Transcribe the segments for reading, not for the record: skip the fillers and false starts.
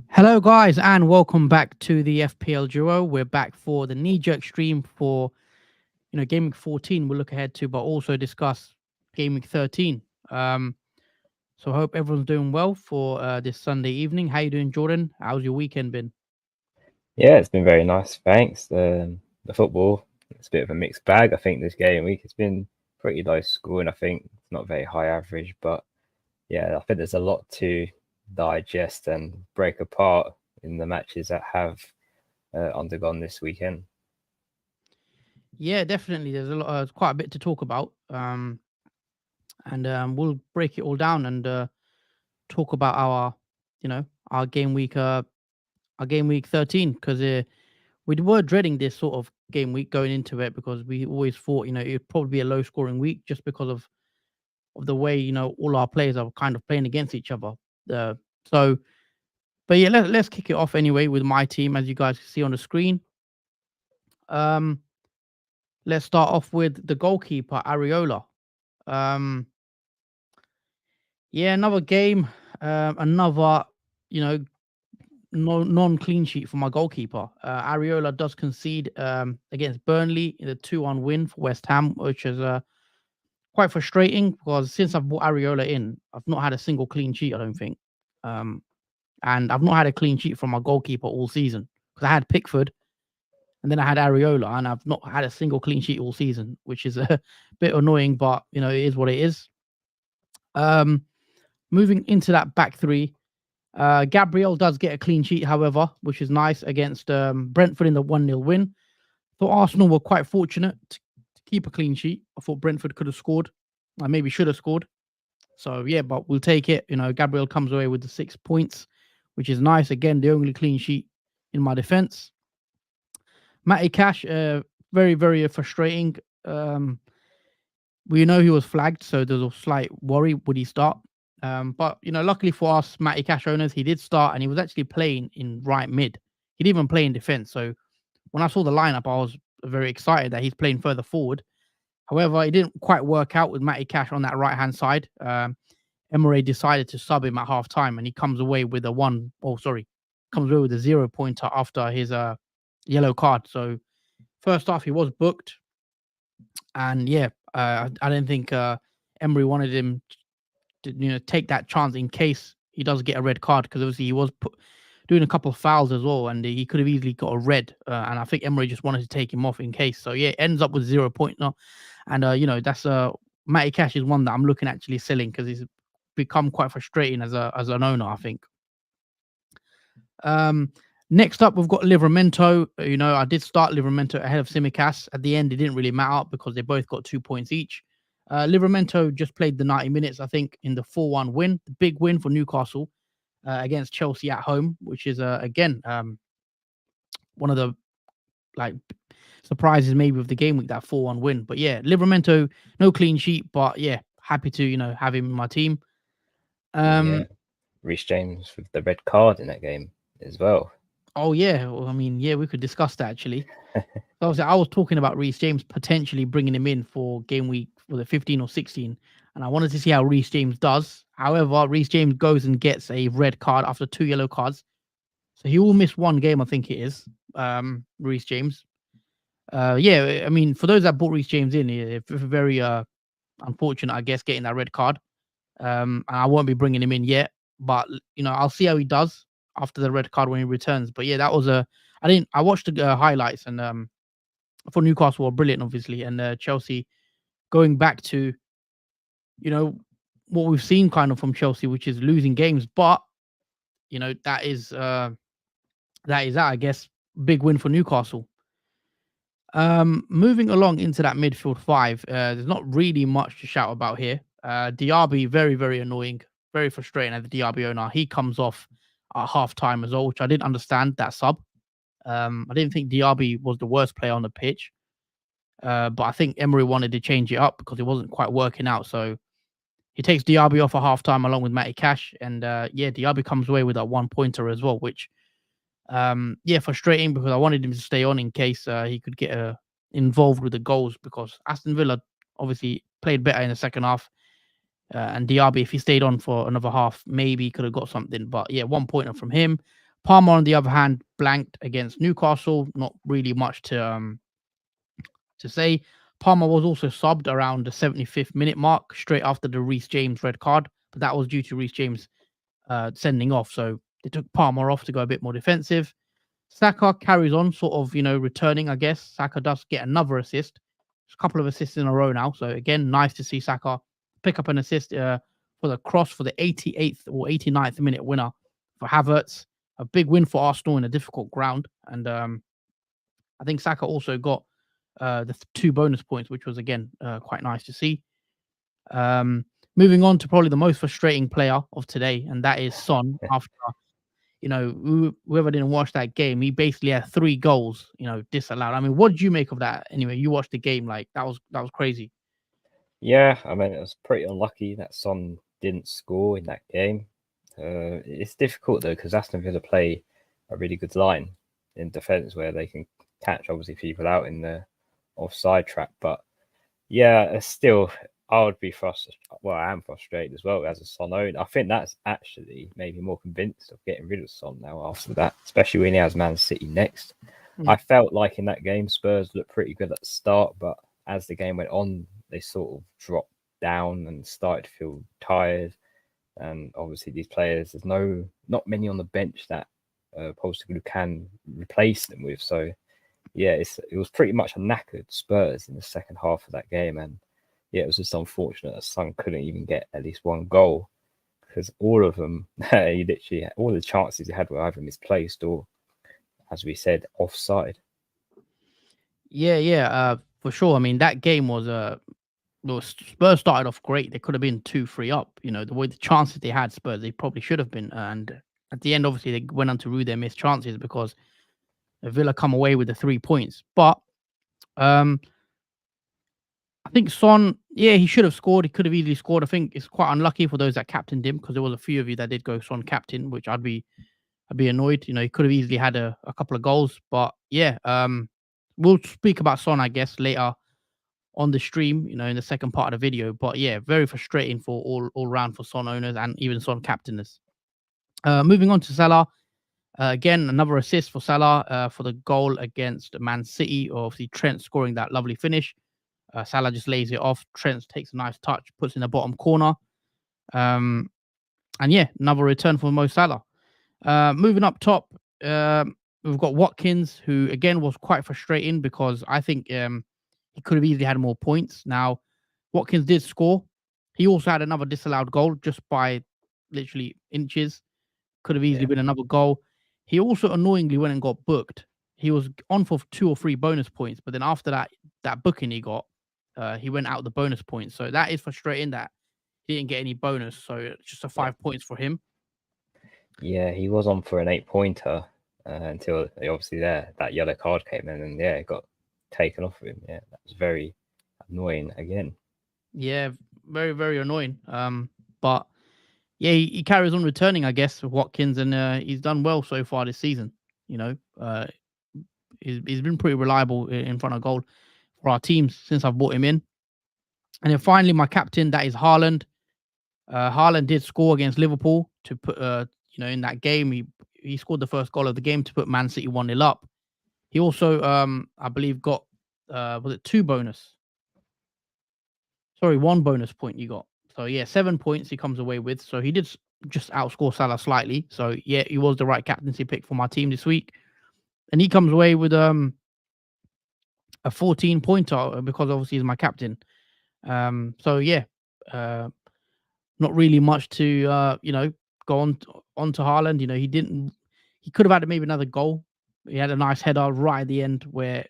Hello, guys, and welcome back to the FPL Duo. We're back for the knee-jerk stream for Gameweek 14. We'll look ahead to, but also discuss Gameweek 13. So I hope everyone's doing well for this Sunday evening. How you doing, Jordan? How's your weekend been? Yeah, it's been very nice, thanks. The football, it's a bit of a mixed bag. I think this game week it's been pretty low scoring. I think it's not very high average, but yeah, I think there's a lot to digest and break apart in the matches that have undergone this weekend. Yeah, definitely. There's quite a bit to talk about, and we'll break it all down and talk about our game week 13, because we were dreading this sort of game week going into it, because we always thought it'd probably be a low scoring week just because of the way all our players are kind of playing against each other. But yeah, let's kick it off anyway with my team, as you guys can see on the screen. Let's start off with the goalkeeper, Areola. Yeah, another game, another non-clean sheet for my goalkeeper. Areola does concede against Burnley in the 2-1 win for West Ham, which is quite frustrating, because since I've brought Areola in, I've not had a single clean sheet, I don't think. And I've not had a clean sheet from my goalkeeper all season, because I had Pickford and then I had Areola, and I've not had a single clean sheet all season, which is a bit annoying, but it is what it is. Moving into that back three, Gabriel does get a clean sheet, however, which is nice, against Brentford in the 1-0 win. Thought Arsenal were quite fortunate to keep a clean sheet. I thought Brentford could have scored. I maybe should have scored. So yeah, but we'll take it. Gabriel comes away with the 6 points, which is nice. Again, the only clean sheet in my defense. Matty Cash, very, very frustrating. We know he was flagged, so there's a slight worry, would he start? But luckily for us, Matty Cash owners, he did start, and he was actually playing in right mid. He didn't even play in defense. So when I saw the lineup, I was very excited that he's playing further forward. However, it didn't quite work out with Matty Cash on that right-hand side. Emery decided to sub him at half time, and he comes away with a 0-pointer after his yellow card. So first off, he was booked, and yeah, I didn't think Emery wanted him to take that chance in case he does get a red card, because obviously he was doing a couple of fouls as well, and he could have easily got a red, and I think Emery just wanted to take him off in case. So yeah, it ends up with 0 point now, and that's Matty Cash is one that I'm looking actually selling, because he's become quite frustrating as an owner, I think. Next up, we've got Livramento. I did start Livramento ahead of Tsimikas. At the end, it didn't really matter because they both got 2 points each. Livramento just played the 90 minutes, I think, in the 4-1 win, the big win for Newcastle against Chelsea at home, which is again one of the surprises maybe of the game week, that 4-1 win. But yeah, Livramento, no clean sheet, but yeah, happy to have him in my team. Yeah, Reece James with the red card in that game as well. Oh yeah, well, I mean, yeah, we could discuss that actually. Obviously, I was talking about Reece James potentially bringing him in for game week for the 15 or 16, and I wanted to see how Reece James does. However, Reece James goes and gets a red card after 2 yellow cards, so he will miss 1 game, I think it is. Reece James. Yeah, I mean, for those that bought Reece James in, it's very unfortunate, I guess, getting that red card. And I won't be bringing him in yet, but I'll see how he does after the red card when he returns. But yeah, that was I watched the highlights, and for Newcastle were brilliant, obviously, and Chelsea going back to what we've seen kind of from Chelsea, which is losing games, but that is I guess, big win for Newcastle. Moving along into that midfield 5, there's not really much to shout about here. Diaby, very, very annoying, very frustrating as the Diaby owner. He comes off at half time as well, which I didn't understand that sub. I didn't think Diaby was the worst player on the pitch, but I think Emery wanted to change it up because it wasn't quite working out. So he takes Diaby off at half time along with Matty Cash, and yeah, Diaby comes away with that 1-pointer as well, which frustrating, because I wanted him to stay on in case he could get involved with the goals, because Aston Villa obviously played better in the second half. And Diaby, if he stayed on for another half, maybe could have got something. But yeah, 1 pointer from him. Palmer, on the other hand, blanked against Newcastle. Not really much to say. Palmer was also subbed around the 75th minute mark, straight after the Reece James red card, but that was due to Reece James sending off. So they took Palmer off to go a bit more defensive. Saka carries on, sort of, returning, I guess. Saka does get another assist. A couple of assists in a row now. So again, nice to see Saka pick up an assist for the cross for the 88th or 89th minute winner for Havertz. A big win for Arsenal in a difficult ground. And I think Saka also got the 2 bonus points, which was, again, quite nice to see. Moving on to probably the most frustrating player of today, and that is Son. After, whoever didn't watch that game, he basically had 3 goals, disallowed. I mean, what did you make of that? Anyway, you watched the game, like that was crazy. Yeah, I mean, it was pretty unlucky that Son didn't score in that game. It's difficult though, because Aston Villa play a really good line in defence where they can catch obviously people out in the offside trap. But yeah, it's still, I would be frustrated. Well, I am frustrated as well as a Son owner. I think that's actually maybe more convinced of getting rid of Son now after that, especially when he has Man City next. I felt like in that game, Spurs looked pretty good at the start, but as the game went on, they sort of dropped down and started to feel tired. And obviously, these players, there's not many on the bench that Postecoglou can replace them with. So yeah, it was pretty much a knackered Spurs in the second half of that game, and yeah, it was just unfortunate that Son couldn't even get at least 1 goal, because all of them, he literally, all the chances he had were either misplaced or, as we said, offside. Yeah, for sure. I mean, that game was Spurs started off great. They could have been 2-3 up. The way the chances they had, Spurs, they probably should have been. And at the end, obviously, they went on to rue their missed chances because Villa come away with the 3 points. But I think Son, yeah, he should have scored. He could have easily scored. I think it's quite unlucky for those that captained him, because there was a few of you that did go Son captain, which I'd be annoyed. He could have easily had a couple of goals. But yeah, we'll speak about Son, I guess, later on the stream, in the second part of the video. But yeah, very frustrating for all round for Son owners and even Son captainers. Moving on to Salah. Again, another assist for Salah for the goal against Man City. Obviously, Trent scoring that lovely finish. Salah just lays it off. Trent takes a nice touch, puts in the bottom corner. And yeah, another return for Mo Salah. Moving up top, we've got Watkins, who again was quite frustrating because I think he could have easily had more points. Now, Watkins did score. He also had another disallowed goal just by literally inches. Could have easily been another goal. He also annoyingly went and got booked. He was on for 2 or 3 bonus points, but then after that booking he got, he went out the bonus points. So that is frustrating that he didn't get any bonus. So it's just a 5 points for him. Yeah, he was on for an 8-pointer until obviously that yellow card came in, and it got taken off of him. Yeah, that was very annoying again. Yeah, very, very annoying. But yeah, he carries on returning, I guess, with Watkins, and he's done well so far this season. He's been pretty reliable in front of goal for our teams since I've brought him in. And then finally, my captain, that is Haaland. Haaland did score against Liverpool to put, in that game. He scored the first goal of the game to put Man City 1-0 up. He also, I believe, got, was it 2 bonus? Sorry, 1 bonus point you got. So yeah, 7 points he comes away with. So he did just outscore Salah slightly. So yeah, he was the right captaincy pick for my team this week. And he comes away with a 14 pointer because obviously he's my captain. So yeah, not really much to go on to Haaland. He could have had maybe another goal. He had a nice header right at the end where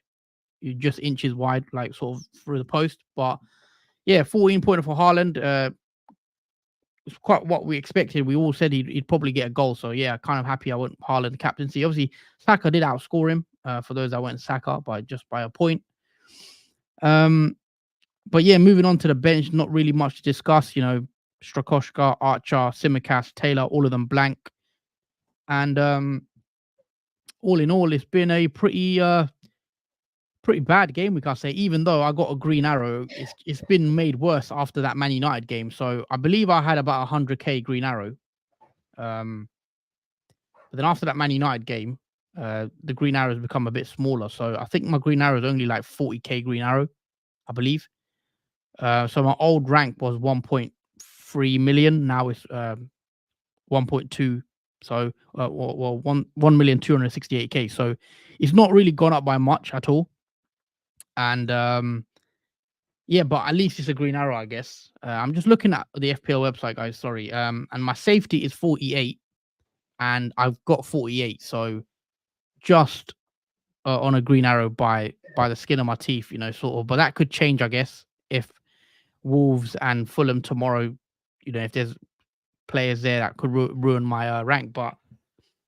you just inches wide, like sort of through the post. But yeah, 14 pointer for Haaland. It's quite what we expected. We all said he'd probably get a goal. So yeah, kind of happy I went Haaland captaincy. Obviously, Saka did outscore him. For those that went Saka by a point. But yeah, moving on to the bench, not really much to discuss. Strakoshka, Archer, Simicast, Taylor, all of them blank. And all in all, it's been a pretty pretty bad game week, I say. Even though I got a green arrow, it's been made worse after that Man United game. So I believe I had about 100k green arrow. But then after that Man United game, the green arrow has become a bit smaller. So I think my green arrow is only like 40k green arrow, I believe. So my old rank was 1.3 million. Now it's 1.2. So well 1,268,000. So it's not really gone up by much at all. And yeah, but at least it's a green arrow, I guess. I'm just looking at the FPL website, guys. Sorry. And my safety is 48, and I've got 48. So just on a green arrow by the skin of my teeth, sort of. But that could change, I guess, if Wolves and Fulham tomorrow, if there's players there that could ruin my rank. But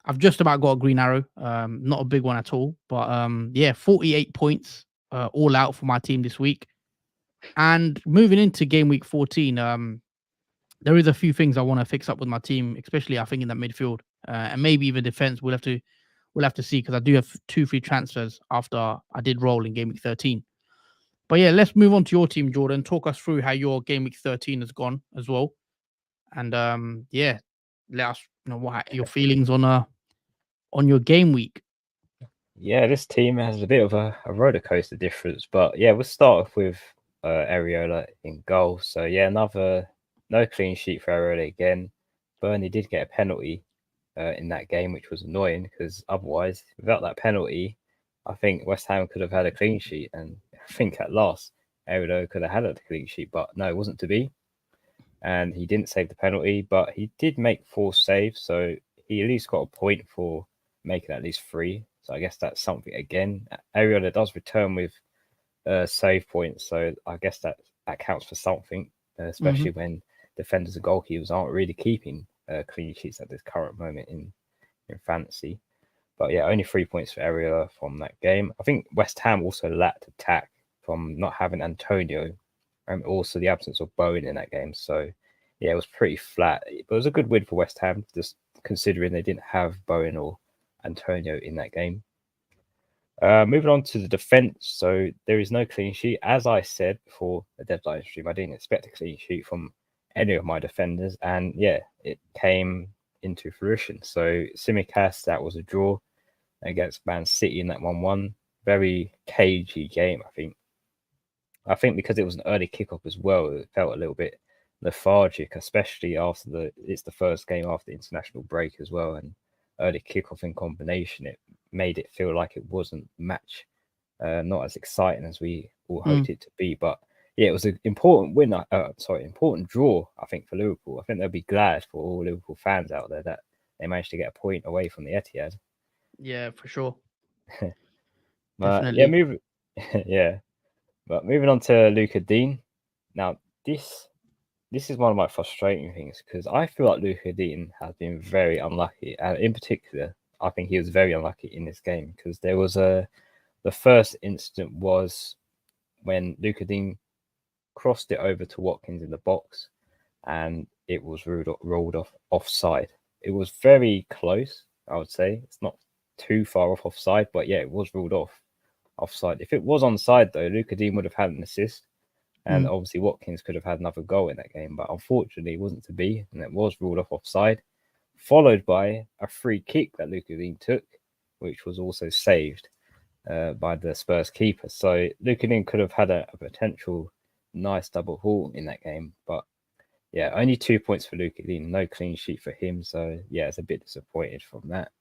I've just about got a green arrow, not a big one at all. But yeah, 48 points all out for my team this week. And moving into game week 14, there is a few things I want to fix up with my team, especially I think in that midfield and maybe even defense. We'll have to see, because I do have 2 free transfers after I did roll in game week 13. But yeah, let's move on to your team, Jordan. Talk us through how your game week 13 has gone as well, and yeah, let us know what your feelings on your game week. Yeah, this team has a bit of a roller coaster difference, but yeah, we'll start off with Areola in goal. So yeah, no clean sheet for Areola again. Burnley did get a penalty in that game, which was annoying, because otherwise, without that penalty, I think West Ham could have had a clean sheet, and I think at last Areola could have had a clean sheet, but no, it wasn't to be. And he didn't save the penalty, but he did make 4 saves, so he at least got a point for making at least 3. So I guess that's something again. Areola does return with save points, so I guess that counts for something, especially when defenders and goalkeepers aren't really keeping clean sheets at this current moment in fantasy. But yeah, only 3 points for Areola from that game. I think West Ham also lacked attack from not having Antonio, and also the absence of Bowen in that game. So yeah, it was pretty flat. But it was a good win for West Ham, just considering they didn't have Bowen or Antonio in that game. Moving on to the defense. So there is no clean sheet. As I said before the deadline stream, I didn't expect a clean sheet from any of my defenders. And yeah, it came into fruition. So Tsimikas, that was a draw against Man City in that 1-1. Very cagey game, I think. I think because it was an early kickoff as well, it felt a little bit lethargic, especially after it's the first game after the international break as well, and early kickoff in combination, it made it feel like it wasn't match, not as exciting as we all hoped it to be. But yeah, it was an important win. Important draw, I think, for Liverpool. I think they'll be glad for all Liverpool fans out there that they managed to get a point away from the Etihad. Yeah, for sure. Definitely. But moving on to Luca Dean. Now, this is one of my frustrating things, because I feel like Luca Dean has been very unlucky. And in particular, I think he was very unlucky in this game, because there was the first incident was when Luca Dean crossed it over to Watkins in the box, and it was ruled off offside. It was very close, I would say. It's not too far off offside, but yeah, it was ruled offside. If it was onside, though, Luca Dean would have had an assist, and obviously Watkins could have had another goal in that game. But unfortunately, it wasn't to be, and it was ruled off offside, followed by a free kick that Luca Dean took, which was also saved by the Spurs keeper. So Luca Dean could have had a potential nice double haul in that game. But yeah, only 2 points for Luca Dean, no clean sheet for him. So yeah, it's a bit disappointed from that.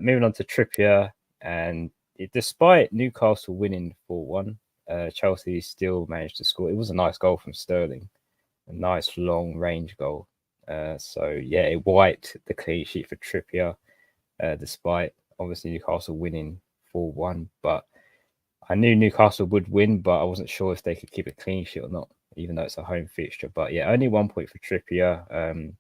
Moving on to Trippier, and despite Newcastle winning 4-1, Chelsea still managed to score. It was a nice goal from Sterling, a nice long range goal. So yeah, it wiped the clean sheet for Trippier, despite obviously Newcastle winning 4-1. But I knew Newcastle would win, but I wasn't sure if they could keep a clean sheet or not, even though it's a home fixture. But yeah, only 1 point for Trippier.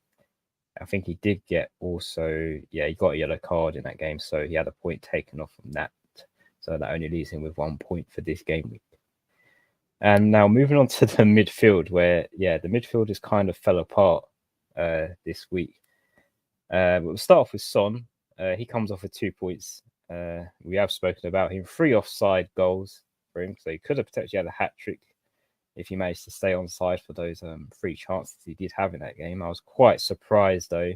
I think he did get he got a yellow card in that game, so he had a point taken off from that. So that only leaves him with 1 point for this game week. And now moving on to the midfield, where the midfield is kind of fell apart this week. We'll start off with Son. He comes off with 2 points We have spoken about him. 3 offside goals for him, so he could have potentially had a hat trick if he managed to stay on side for those 3 chances he did have in that game. I was quite surprised though.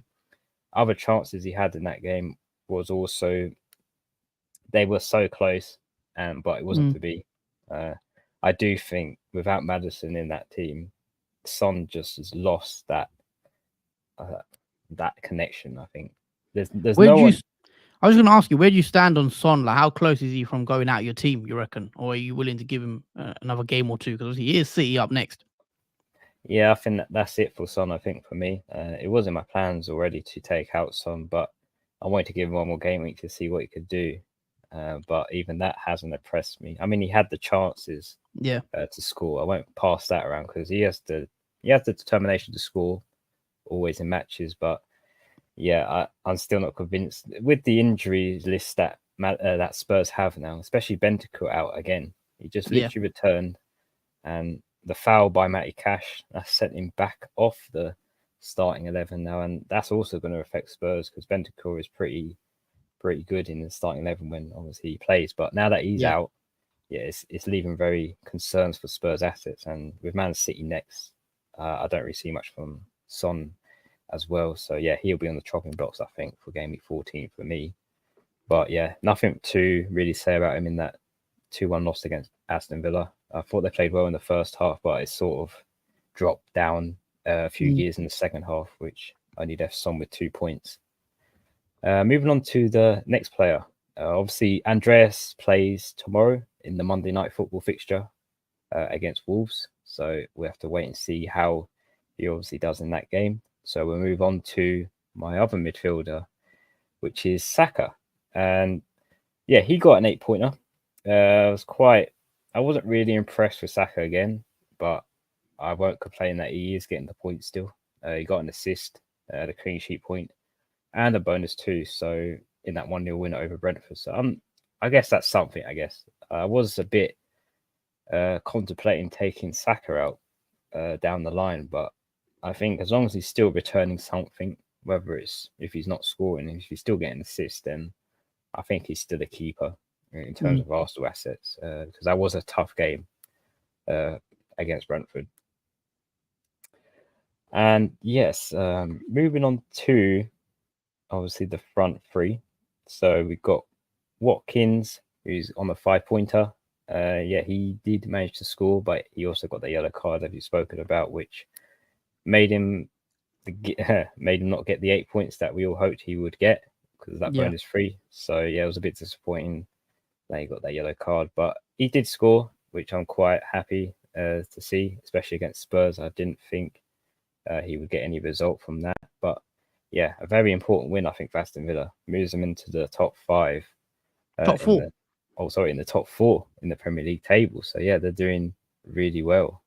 Other chances he had in that game was also, they were so close, but it wasn't to be. I do think without Maddison in that team, Son just has lost that connection. I think there's no one. I was going to ask you, where do you stand on Son? Like, how close is he from going out of your team, you reckon? Or are you willing to give him another game or two? Because he is City up next. Yeah, I think that's it for Son. I think for me, it was in my plans already to take out Son, but I wanted to give him one more game week to see what he could do. But even that hasn't impressed me. I mean, he had the chances, to score. I won't pass that around because he has the determination to score always in matches. But yeah, I'm still not convinced with the injury list that that Spurs have now, especially Bentancur out again. He just literally returned, and the foul by Matty Cash that sent him back off the starting 11 now, and that's also going to affect Spurs because Bentancur is pretty good in the starting 11 when obviously he plays. But now that he's out, it's leaving very concerns for Spurs assets, and with Man City next, I don't really see much from Son as well. So yeah, he'll be on the chopping blocks, I think, for game week 14 for me. But yeah, nothing to really say about him in that 2-1 loss against Aston Villa. I thought they played well in the first half, but it sort of dropped down a few years in the second half, which only left Son with 2 points. Moving on to the next player. Obviously, Andreas plays tomorrow in the Monday night football fixture against Wolves. So we have to wait and see how he obviously does in that game. So we'll move on to my other midfielder, which is Saka. And yeah, he got an 8-pointer. I wasn't really impressed with Saka again, but I won't complain that he is getting the point still. He got an assist, the clean sheet point, and a bonus too. So in that 1-0 win over Brentford. So I guess that's something, I guess. I was a bit contemplating taking Saka out down the line, but I think as long as he's still returning something, whether it's if he's not scoring, if he's still getting assists, then I think he's still a keeper in terms of Arsenal assets, because that was a tough game against Brentford. And yes, moving on to obviously the front three. So we've got Watkins, who's on the 5-pointer. Yeah, he did manage to score, but he also got the yellow card that you've spoken about, which made him not get the 8 points that we all hoped he would get because of that bonus free. So yeah, it was a bit disappointing that he got that yellow card, but he did score, which I'm quite happy to see, especially against Spurs. I didn't think he would get any result from that, but yeah, a very important win, I think, for Aston Villa. Moves them into the top 5. Top 4? In the top 4 in the Premier League table. So yeah, they're doing really well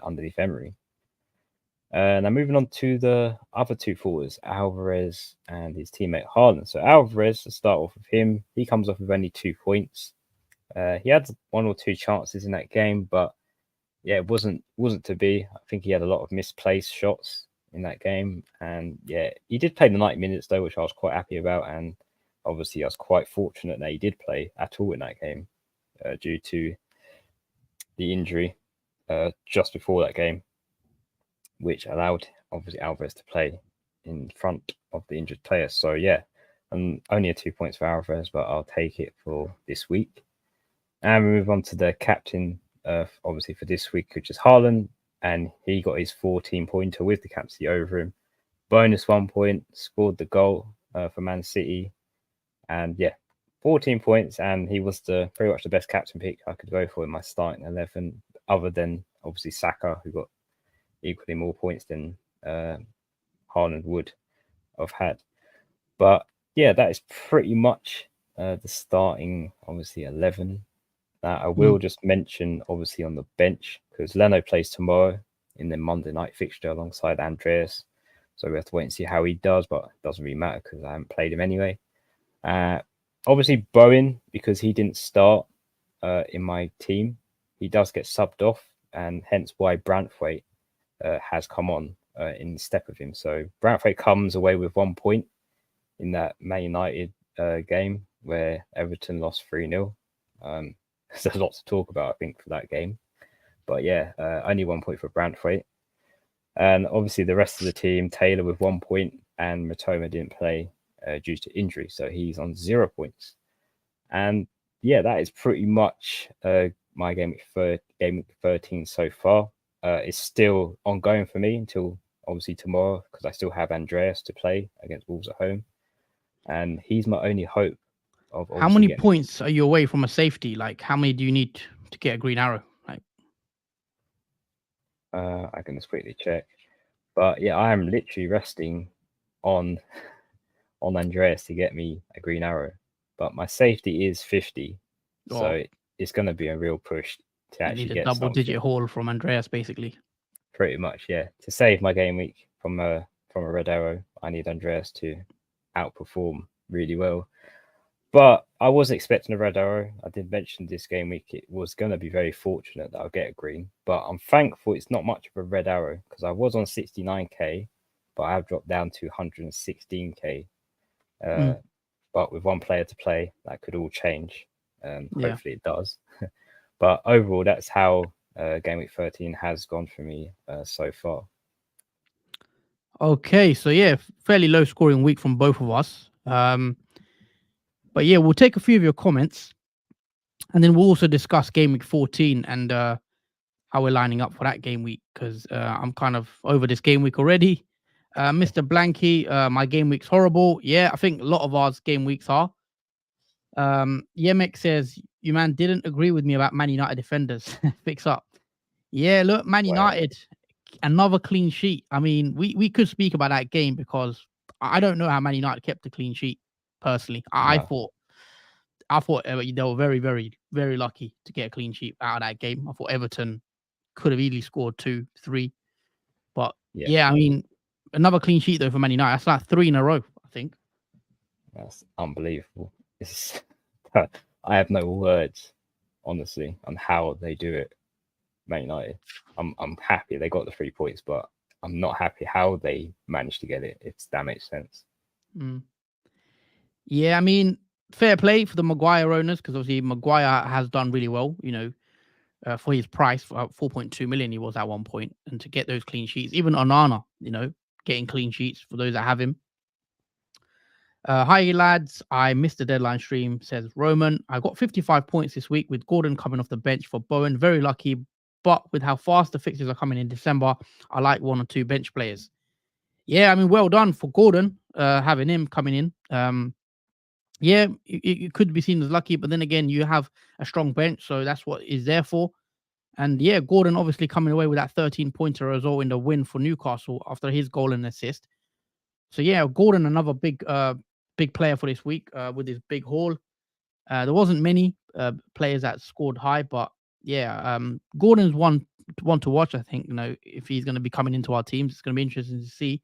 underneath Emery. Now moving on to the other 2 forwards, Alvarez and his teammate Haaland. So Alvarez, to start off with him, he comes off with only 2 points. He had 1 or 2 chances in that game, but yeah, it wasn't to be. I think he had a lot of misplaced shots in that game, and yeah, he did play the 90 minutes though, which I was quite happy about, and obviously I was quite fortunate that he did play at all in that game due to the injury just before that game, which allowed obviously Alvarez to play in front of the injured player. So yeah, only a 2 points for Alvarez, but I'll take it for this week. And we move on to the captain, obviously for this week, which is Haaland, and he got his 14-pointer with the captaincy over him. Bonus 1 point, scored the goal for Man City, and yeah, 14 points, and he was pretty much the best captain pick I could go for in my starting 11, other than obviously Saka, who got equally more points than Haaland would have had. But yeah, that is pretty much the starting, obviously, 11. I will just mention, obviously, on the bench, because Leno plays tomorrow in the Monday night fixture alongside Andreas. So we have to wait and see how he does, but it doesn't really matter because I haven't played him anyway. Obviously, Bowen, because he didn't start in my team, he does get subbed off, and hence why Branthwaite has come on in step of him. So Branthwaite comes away with 1 point in that Man United game, where Everton lost 3-0. There's a lot to talk about, I think, for that game. But yeah, only 1 point for Brantwaite. And obviously the rest of the team, Taylor with 1 point, and Matoma didn't play due to injury, so he's on 0 points. And yeah, that is pretty much my game week 13 so far. It's still ongoing for me until obviously tomorrow, because I still have Andreas to play against Wolves at home, and he's my only hope of. How many points are you away from a safety? Like, how many do you need to get a green arrow? Like, I can just quickly check, but yeah, I am literally resting on Andreas to get me a green arrow, but my safety is 50, so it's going to be a real push to actually get a double-digit haul from Andreas, basically. Pretty much, yeah. To save my game week from a red arrow, I need Andreas to outperform really well. But I was expecting a red arrow. I did mention this game week it was going to be very fortunate that I'll get a green, but I'm thankful it's not much of a red arrow, because I was on 69k, but I have dropped down to 116k. But with one player to play, that could all change. Hopefully it does. But overall, that's how Game Week 13 has gone for me so far. Okay, so yeah, fairly low scoring week from both of us. But yeah, we'll take a few of your comments, and then we'll also discuss Game Week 14 and how we're lining up for that game week, because I'm kind of over this game week already. Mr. Blanky, my game week's horrible. Yeah, I think a lot of ours game weeks are. Yemek says, you man didn't agree with me about Man United defenders. Fix up. Yeah, look, Man United, another clean sheet. I mean, we could speak about that game, because I don't know how Man United kept a clean sheet, personally. I thought they were very, very, very lucky to get a clean sheet out of that game. I thought Everton could have easily scored 2, 3. But yeah, I mean, another clean sheet though for Man United. That's like 3 in a row, I think. That's unbelievable. I have no words, honestly, on how they do it. Man United. I'm happy they got the 3 points, but I'm not happy how they managed to get it, if that makes sense. Yeah, I mean, fair play for the Maguire owners, because obviously Maguire has done really well, for his price, for 4.2 million he was at one point, and to get those clean sheets. Even Onana, getting clean sheets for those that have him. Hi lads, I missed the deadline stream, says Roman. I got 55 points this week with Gordon coming off the bench for Bowen. Very lucky, but with how fast the fixtures are coming in December, I like 1 or 2 bench players. Yeah, I mean, well done for Gordon, having him coming in. Yeah, it could be seen as lucky, but then again, you have a strong bench, so that's what is there for. And yeah, Gordon obviously coming away with that 13-pointer as well in the win for Newcastle after his goal and assist. So yeah, Gordon, another big player for this week with his big haul. There wasn't many players that scored high, but yeah, Gordon's one to watch. I think if he's going to be coming into our teams, it's going to be interesting to see,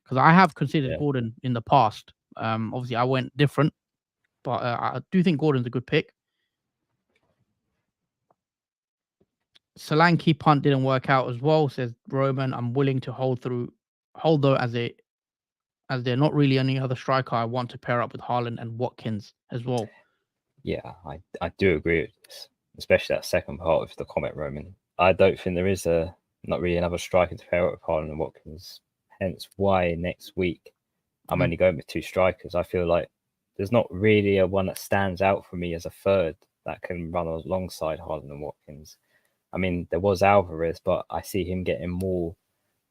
because I have considered Gordon in the past. Obviously, I went different, but I do think Gordon's a good pick. Solanke punt didn't work out as well, says Roman. I'm willing to hold though, as they're not really any other striker I want to pair up with Haaland and Watkins as well. Yeah, I do agree with this, especially that second part of the comment, Roman. I don't think there is not really another striker to pair up with Haaland and Watkins. Hence why next week I'm only going with 2 strikers. I feel like there's not really a one that stands out for me as a third that can run alongside Haaland and Watkins. I mean, there was Alvarez, but I see him getting more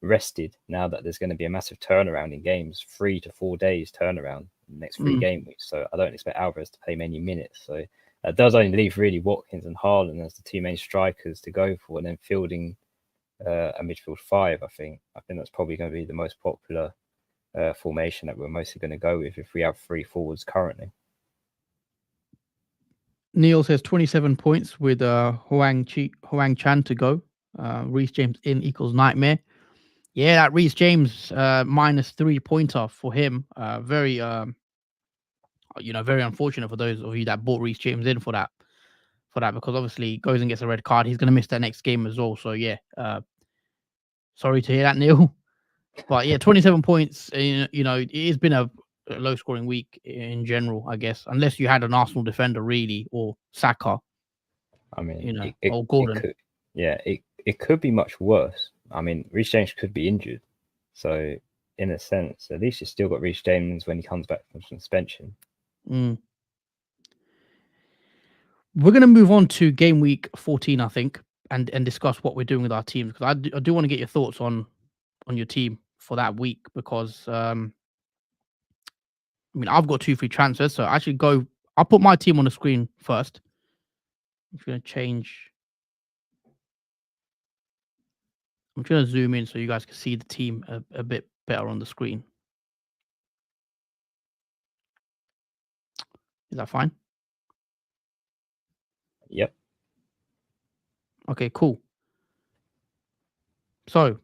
rested now that there's going to be a massive turnaround in games, 3 to 4 days turnaround in the next 3 game weeks. So I don't expect Alvarez to play many minutes. So that does only leave really Watkins and Haaland as the 2 main strikers to go for, and then fielding a midfield 5. I think that's probably going to be the most popular formation that we're mostly going to go with if we have 3 forwards currently. Neil says 27 points with Huang Chan to go. Reece James in equals nightmare. Yeah, that Reece James minus 3-pointer for him. Very very unfortunate for those of you that bought Reece James in for that, because obviously goes and gets a red card. He's going to miss that next game as well. So yeah, sorry to hear that, Neil. But yeah, 27 points. It has been a a low scoring week in general, I guess, unless you had an Arsenal defender really, or Saka, I mean, you know, it or Gordon. could, yeah, it could be much worse. I mean, Reece James could be injured, so in a sense, at least you still got Reece James when he comes back from suspension. Mm. We're going to move on to game week 14, I think, and discuss what we're doing with our teams, because I do want to get your thoughts on your team for that week, because I mean, I've got 2 free transfers, so actually I'll put my team on the screen first. I'm just going to change. I'm trying to zoom in so you guys can see the team a bit better on the screen. Is that fine? Yep. Okay, cool. So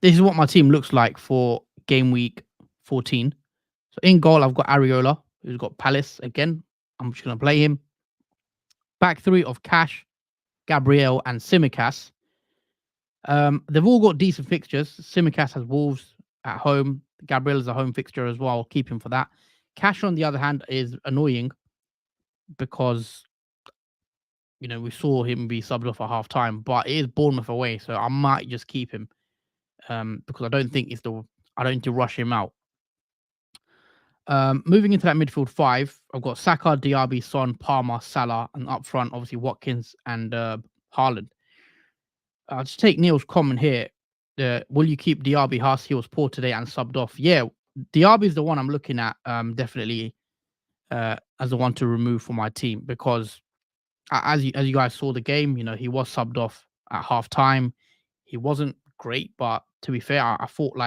this is what my team looks like for game week 14. So in goal, I've got Areola, who's got Palace again. I'm just going to play him. Back 3 of Cash, Gabriel, and Simicas. They've all got decent fixtures. Simicas has Wolves at home. Gabriel is a home fixture as well. I'll keep him for that. Cash, on the other hand, is annoying because, you know, we saw him be subbed off at half time, but it is Bournemouth away, so I might just keep him because I don't think I don't need to rush him out. Moving into that midfield 5, I've got Saka, Diaby, Son, Palmer, Salah, and up front, obviously Watkins and Haaland. I'll just take Neil's comment here. Will you keep Diaby? Haas, he was poor today and subbed off. Yeah, Diaby is the one I'm looking at definitely as the one to remove from my team, because as you guys saw the game, you know, he was subbed off at half time. He wasn't great, but to be fair, I thought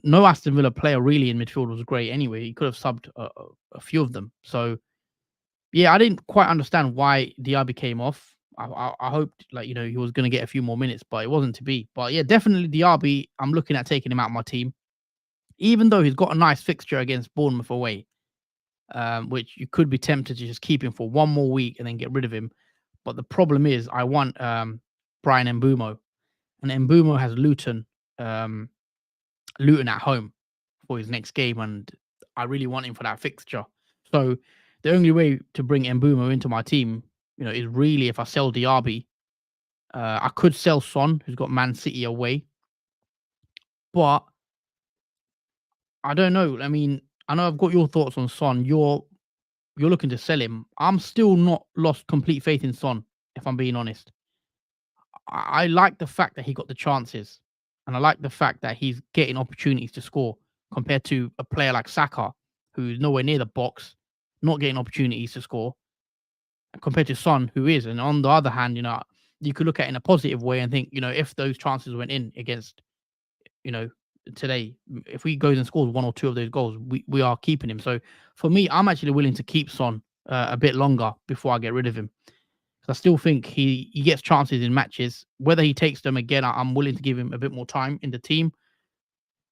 no Aston Villa player really in midfield was great anyway. He could have subbed a few of them. So yeah, I didn't quite understand why Diaby came off. I hoped, like, you know, he was going to get a few more minutes, but it wasn't to be. But yeah, definitely Diaby, I'm looking at taking him out of my team, even though he's got a nice fixture against Bournemouth away, which you could be tempted to just keep him for one more week and then get rid of him. But the problem is I want Brian Mbeumo, and Mbeumo has Luton at home for his next game, and I really want him for that fixture. So the only way to bring Mbeumo into my team, you know, is really if I sell Diaby. I could sell Son, who's got Man City away, but I don't know. I mean, I know I've got your thoughts on Son. You're looking to sell him. I'm still not lost complete faith in Son, if I'm being honest. I like the fact that he got the chances, and I like the fact that he's getting opportunities to score compared to a player like Saka, who's nowhere near the box, not getting opportunities to score, compared to Son, who is. And on the other hand, you know, you could look at it in a positive way and think, you know, if those chances went in against, you know, today, if he goes and scores 1 or 2 of those goals, we are keeping him. So for me, I'm actually willing to keep Son a bit longer before I get rid of him. I still think he gets chances in matches. Whether he takes them again, I'm willing to give him a bit more time in the team.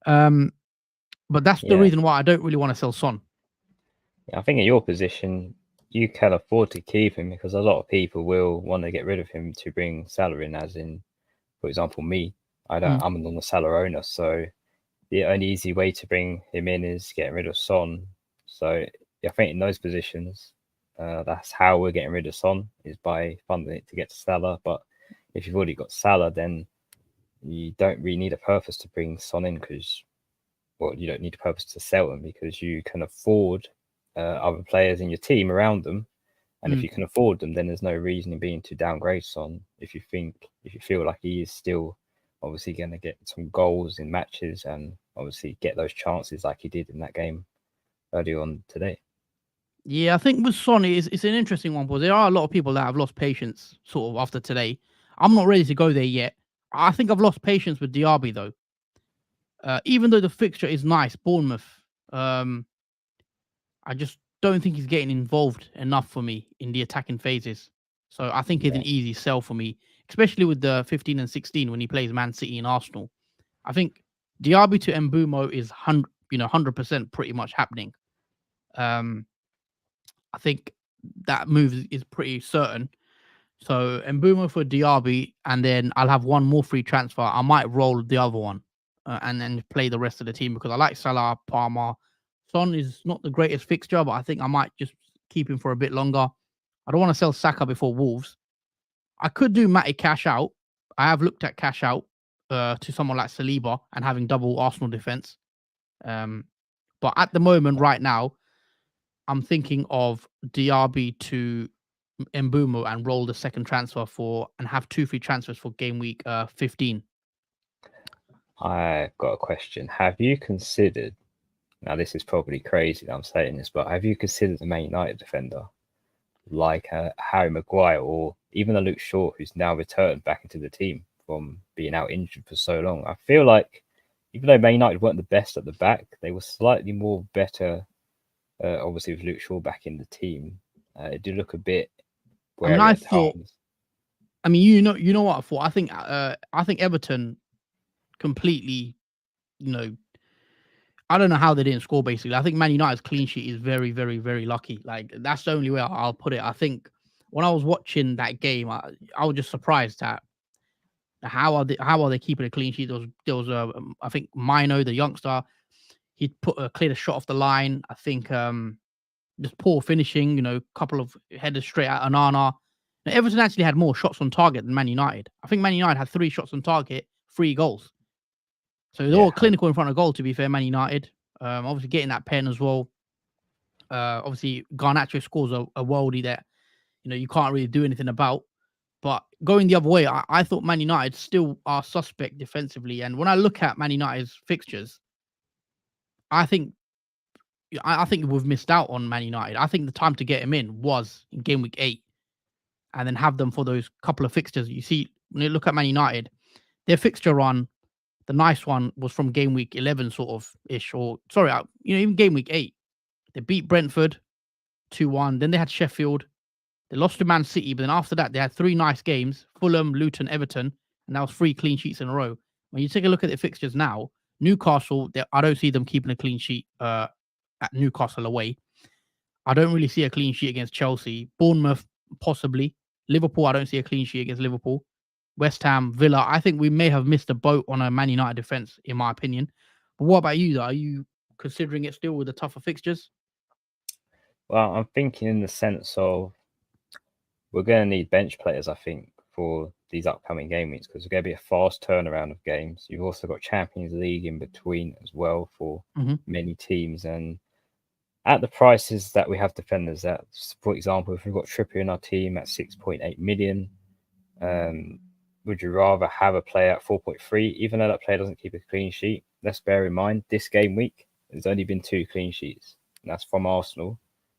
But that's the reason why I don't really want to sell Son. I think in your position, you can afford to keep him because a lot of people will want to get rid of him to bring Salah in, as in, for example, me. I'm on the Salah owner, so the only easy way to bring him in is getting rid of Son. So I think in those positions, that's how we're getting rid of Son, is by funding it to get to Salah. But if you've already got Salah, then you don't really need a purpose to bring Son in, because, well, you don't need a purpose to sell them because you can afford other players in your team around them. And if you can afford them, then there's no reason in being to downgrade Son if you feel like he is still obviously going to get some goals in matches and obviously get those chances like he did in that game earlier on today. Yeah, I think with Son, it's an interesting one, because there are a lot of people that have lost patience sort of after today. I'm not ready to go there yet. I think I've lost patience with Diaby, though. Even though the fixture is nice, Bournemouth, I just don't think he's getting involved enough for me in the attacking phases. So I think it's an easy sell for me, especially with the 15 and 16 when he plays Man City and Arsenal. I think Diaby to Mbeumo is 100% pretty much happening. I think that move is pretty certain. So Mbeumo for Diaby, and then I'll have one more free transfer. I might roll the other one and then play the rest of the team because I like Salah, Palmer. Son is not the greatest fixture, but I think I might just keep him for a bit longer. I don't want to sell Saka before Wolves. I could do Matty cash out. I have looked at cash out to someone like Saliba and having double Arsenal defense. But at the moment, right now, I'm thinking of Diaby to Mbumo and roll the second transfer and have 2 free transfers for game week 15. I've got a question. Have you considered, now this is probably crazy that I'm saying this, but have you considered the Man United defender like Harry Maguire or even a Luke Shaw, who's now returned back into the team from being out injured for so long? I feel like even though Man United weren't the best at the back, they were slightly more better, obviously with Luke Shaw back in the team. It did look a bit wary at times. I mean, you know what I thought? I think Everton completely, I don't know how they didn't score, basically. I think Man United's clean sheet is very, very, very lucky. Like, that's the only way I'll put it. I think when I was watching that game, I was just surprised at how are they keeping a clean sheet. There was I think Mino, the youngster, he cleared a shot off the line. I think just poor finishing, couple of headers straight at Onana. Now, Everton actually had more shots on target than Man United. I think Man United had 3 shots on target, 3 goals. So they're all clinical in front of goal, to be fair, Man United. Obviously getting that pen as well. Obviously Garnacho scores a worldie that, you can't really do anything about. But going the other way, I thought Man United still are suspect defensively. And when I look at Man United's fixtures, I think we've missed out on Man United. I think the time to get him in was in game week 8 and then have them for those couple of fixtures. You see, when you look at Man United, their fixture run, the nice one was from game week 11 sort of ish, or sorry, even game week 8. They beat Brentford 2-1. Then they had Sheffield. They lost to Man City, but then after that, they had 3 nice games: Fulham, Luton, Everton, and that was 3 clean sheets in a row. When you take a look at their fixtures now, Newcastle, I don't see them keeping a clean sheet at Newcastle away. I don't really see a clean sheet against Chelsea. Bournemouth, possibly. Liverpool, I don't see a clean sheet against Liverpool. West Ham, Villa, I think we may have missed a boat on a Man United defense, in my opinion. But what about you, though? Are you considering it still with the tougher fixtures? Well, I'm thinking in the sense of we're going to need bench players, I think, for these upcoming game weeks because it's going to be a fast turnaround of games. You've also got Champions League in between as well for many teams. And at the prices that we have defenders at, for example, if we've got Trippier in our team at 6.8 million, would you rather have a player at 4.3, even though that player doesn't keep a clean sheet? Let's bear in mind, this game week, there's only been 2 clean sheets. And that's from Arsenal,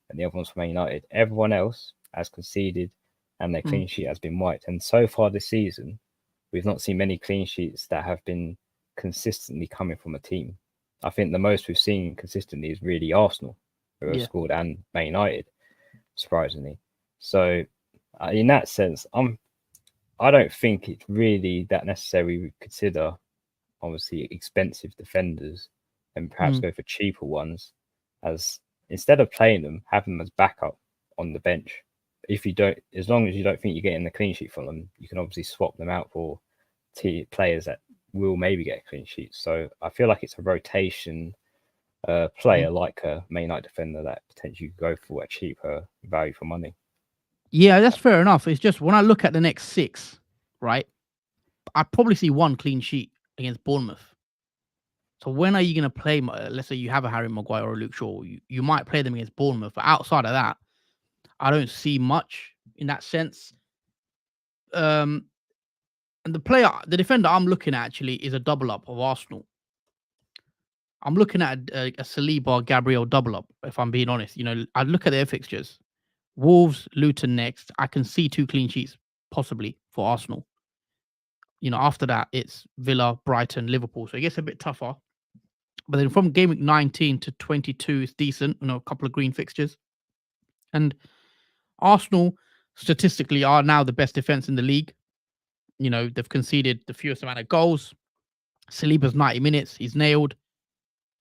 and the other one's from Man United. Everyone else has conceded, and their clean sheet has been wiped. And so far this season, we've not seen many clean sheets that have been consistently coming from a team. I think the most we've seen consistently is really Arsenal, who have scored, and Man United, surprisingly. So in that sense, I don't think it's really that necessary we consider, obviously, expensive defenders and perhaps go for cheaper ones, as instead of playing them, have them as backup on the bench. If you don't, as long as you don't think you're getting the clean sheet from them, you can obviously swap them out for players that will maybe get a clean sheet. So I feel like it's a rotation player like a Man United defender that potentially you go for a cheaper value for money. Yeah, that's fair enough. It's just when I look at the next 6, right, I probably see 1 clean sheet against Bournemouth. So when are you going to play? Let's say you have a Harry Maguire or a Luke Shaw, you might play them against Bournemouth. But outside of that, I don't see much in that sense. And the defender I'm looking at actually is a double up of Arsenal. I'm looking at a Saliba Gabriel double up, if I'm being honest. I look at their fixtures. Wolves, Luton next. I can see 2 clean sheets possibly for Arsenal. After that, it's Villa, Brighton, Liverpool. So it gets a bit tougher. But then from game week 19 to 22, it's decent. A couple of green fixtures. And Arsenal, statistically, are now the best defense in the league. They've conceded the fewest amount of goals. Saliba's 90 minutes. He's nailed.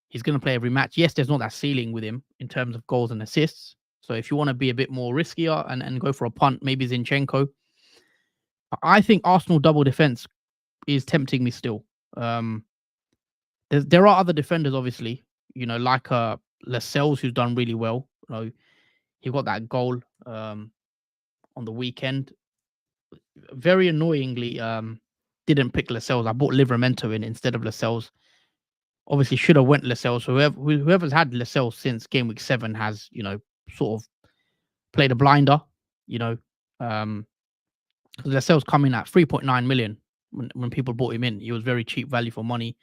He's going to play every match. Yes, there's not that ceiling with him in terms of goals and assists. So if you want to be a bit more riskier and go for a punt, maybe Zinchenko. I think Arsenal double defense is tempting me still. there are other defenders, obviously, like Lascelles, who's done really well. He got that goal on the weekend. Very annoyingly, didn't pick Lascelles. I bought Livramento in instead of Lascelles. Obviously, should have went Lascelles. Whoever's had Lascelles since game week 7 has, sort of played a blinder. Because Lascelles coming at 3.9 million when people bought him in. He was very cheap value for money,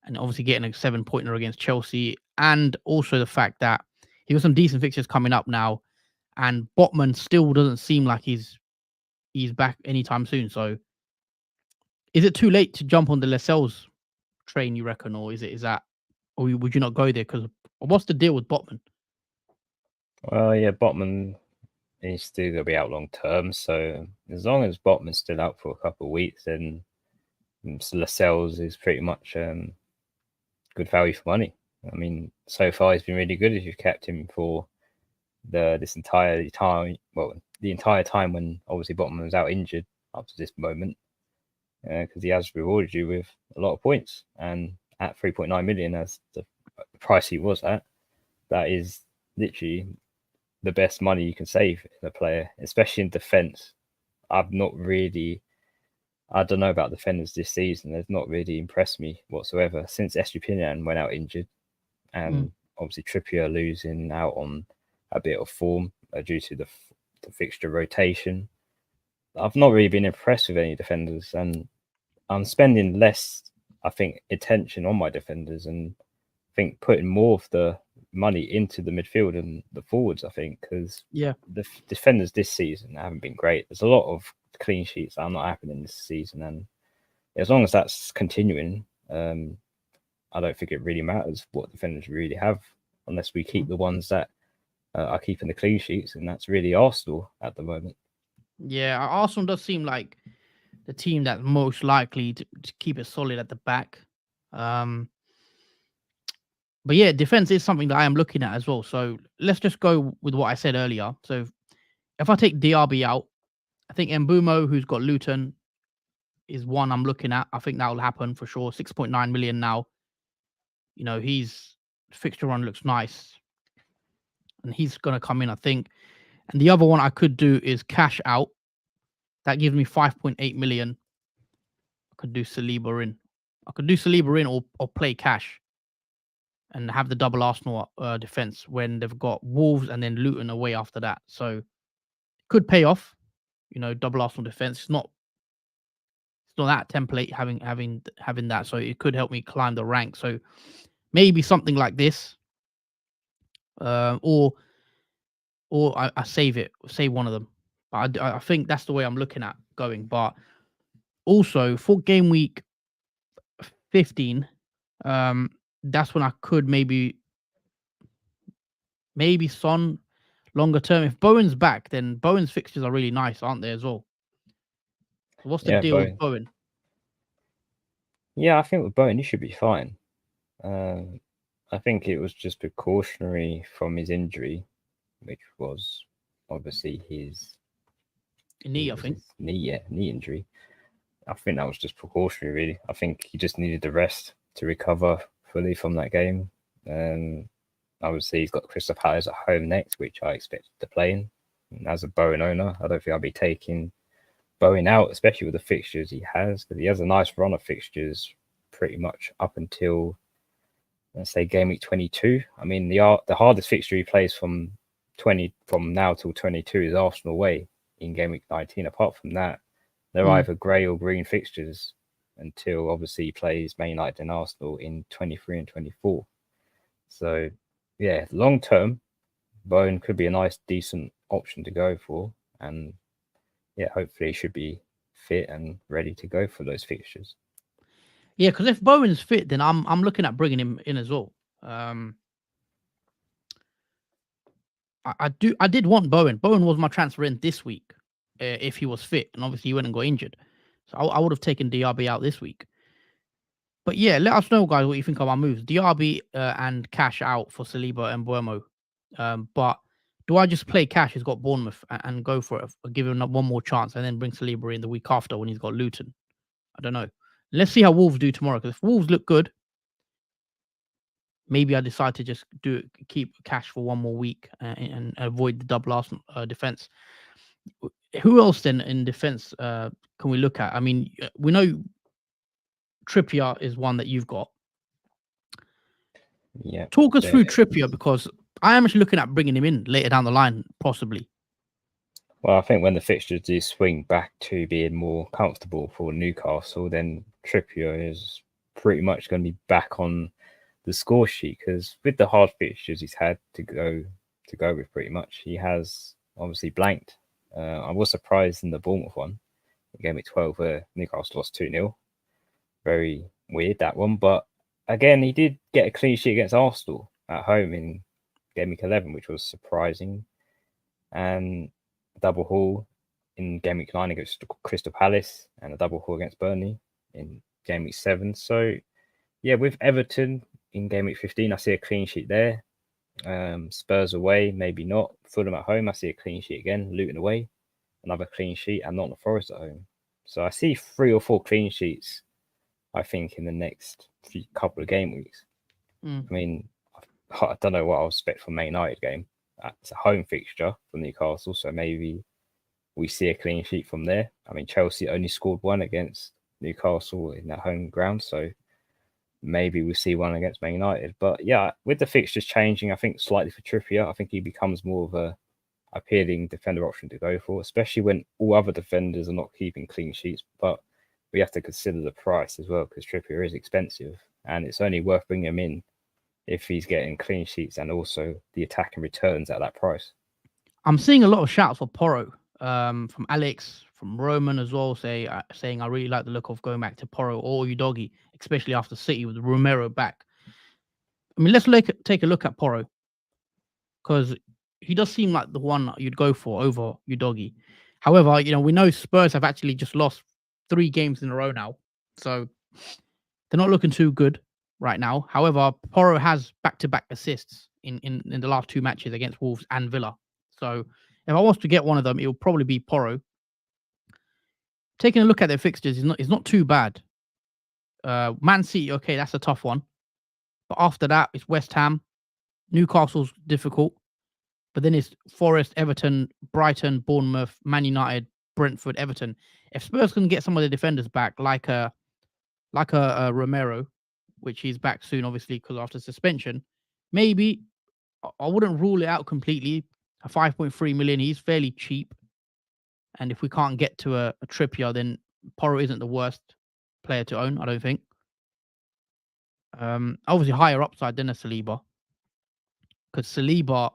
and obviously getting a 7-pointer against Chelsea, and also the fact that he got some decent fixtures coming up now, and Botman still doesn't seem like he's back anytime soon. So, is it too late to jump on the Lascelles train, you reckon, or is that, or would you not go there? Because what's the deal with Botman? Well, yeah, Botman is still going to be out long term. So as long as Botman's still out for a couple of weeks, then Lascelles is pretty much good value for money. I mean, so far he's been really good if you've kept him for this entire time. Well, the entire time when obviously Botman was out injured up to this moment, because he has rewarded you with a lot of points. And at 3.9 million, as the price he was at, that is literally the best money you can save in a player, especially in defence. I don't know about defenders this season. They've not really impressed me whatsoever since Estupiñán went out injured, and obviously Trippier losing out on a bit of form due to the fixture rotation. I've not really been impressed with any defenders, and I'm spending less, I think, attention on my defenders, and I think putting more of the money into the midfield and the forwards, I think, because the defenders this season haven't been great. There's a lot of clean sheets that are not happening this season, and as long as that's continuing, I don't think it really matters what defenders really have, unless we keep the ones that are keeping the clean sheets, and that's really Arsenal at the moment. Yeah, Arsenal does seem like the team that's most likely to keep it solid at the back. But yeah, defense is something that I am looking at as well. So let's just go with what I said earlier. So if I take DRB out, I think Mbumo, who's got Luton, is one I'm looking at. I think that will happen for sure. 6.9 million now. His fixture run looks nice, and he's going to come in, I think. And the other one I could do is cash out. That gives me 5.8 million. I could do Saliba in. Or play cash and have the double Arsenal defense when they've got Wolves and then Luton away after that. So it could pay off, double Arsenal defense. It's not that template having that. So it could help me climb the rank. So maybe something like this, or I save one of them. I think that's the way I'm looking at going. But also for game week 15, that's when I could maybe Son longer term. If Bowen's back, then Bowen's fixtures are really nice, aren't they, as well? So what's the deal with Bowen? Yeah, I think with Bowen, he should be fine. I think it was just precautionary from his injury, which was obviously his knee, I think. Knee injury. I think that was just precautionary, really. I think he just needed the rest to recover fully from that game. Obviously, he's got Crystal Palace at home next, which I expect to play in. And as a Bowen owner, I don't think I'll be taking Bowen out, especially with the fixtures he has, because he has a nice run of fixtures pretty much up until, let's say, game week 22. I mean, the hardest fixture he plays from now till 22 is Arsenal away in game week 19. Apart from that, they're either grey or green fixtures until obviously he plays Man United and Arsenal in 23 and 24. So, yeah, long term, Bowen could be a nice, decent option to go for. And yeah, hopefully he should be fit and ready to go for those fixtures. Yeah, because if Bowen's fit, then I'm looking at bringing him in as well. I did want Bowen. Bowen was my transfer in this week if he was fit, and obviously he went and got injured. So I would have taken DRB out this week. But yeah, let us know, guys, what you think of our moves. DRB and cash out for Saliba and Mbeumo. But do I just play cash? He's got Bournemouth and go for it, give him one more chance, and then bring Saliba in the week after when he's got Luton? I don't know. Let's see how Wolves do tomorrow, because if Wolves look good, maybe I decide to just keep cash for one more week and avoid the double Arsenal defense. Who else then in defense can we look at? I mean, we know Trippier is one that you've got. Yeah. Talk us through Trippier, because I am actually looking at bringing him in later down the line, possibly. Well, I think when the fixtures do swing back to being more comfortable for Newcastle, then Trippier is pretty much going to be back on the score sheet, because with the hard fixtures he's had to go with, pretty much he has obviously blanked. I was surprised in the Bournemouth one, Game Week 12, where Newcastle lost 2-0. Very weird, that one. But again, he did get a clean sheet against Arsenal at home in Game Week 11, which was surprising. And double haul in Game Week 9 against Crystal Palace, and a double haul against Burnley in Game Week 7. So, yeah, with Everton in Game Week 15, I see a clean sheet there. Spurs away, maybe not. Fulham at home, I see a clean sheet again. Luton away, another clean sheet, and Nottingham Forest at home. So I see 3 or 4 clean sheets, I think, in the next couple of game weeks. I mean, I don't know what I'll expect from Man United game. It's a home fixture for Newcastle, so maybe we see a clean sheet from there. I mean, Chelsea only scored 1 against Newcastle in their home ground, so maybe we see 1 against Man United. But yeah, with the fixtures changing, I think slightly for Trippier, I think he becomes more of a appealing defender option to go for, especially when all other defenders are not keeping clean sheets. But we have to consider the price as well, because Trippier is expensive, and it's only worth bringing him in if he's getting clean sheets and also the attacking returns at that price. I'm seeing a lot of shouts for Porro from Alex, from Roman as well, saying I really like the look of going back to Porro or Udogie, especially after City with Romero back. I mean, let's take a look at Porro, because he does seem like the one you'd go for over Udogie. However, we know Spurs have actually just lost 3 games in a row now, so they're not looking too good right now. However, Porro has back-to-back assists in the last 2 matches against Wolves and Villa. So if I was to get one of them, it will probably be Porro. Taking a look at their fixtures, it's not too bad. Man City, okay, that's a tough one. But after that, it's West Ham. Newcastle's difficult. But then it's Forest, Everton, Brighton, Bournemouth, Man United, Brentford, Everton. If Spurs can get some of the defenders back, like a Romero, which he's back soon, obviously, because after suspension, maybe I wouldn't rule it out completely. A 5.3 million, he's fairly cheap. And if we can't get to a Trippier, then Porro isn't the worst player to own, I don't think. Obviously higher upside than a Saliba, because Saliba,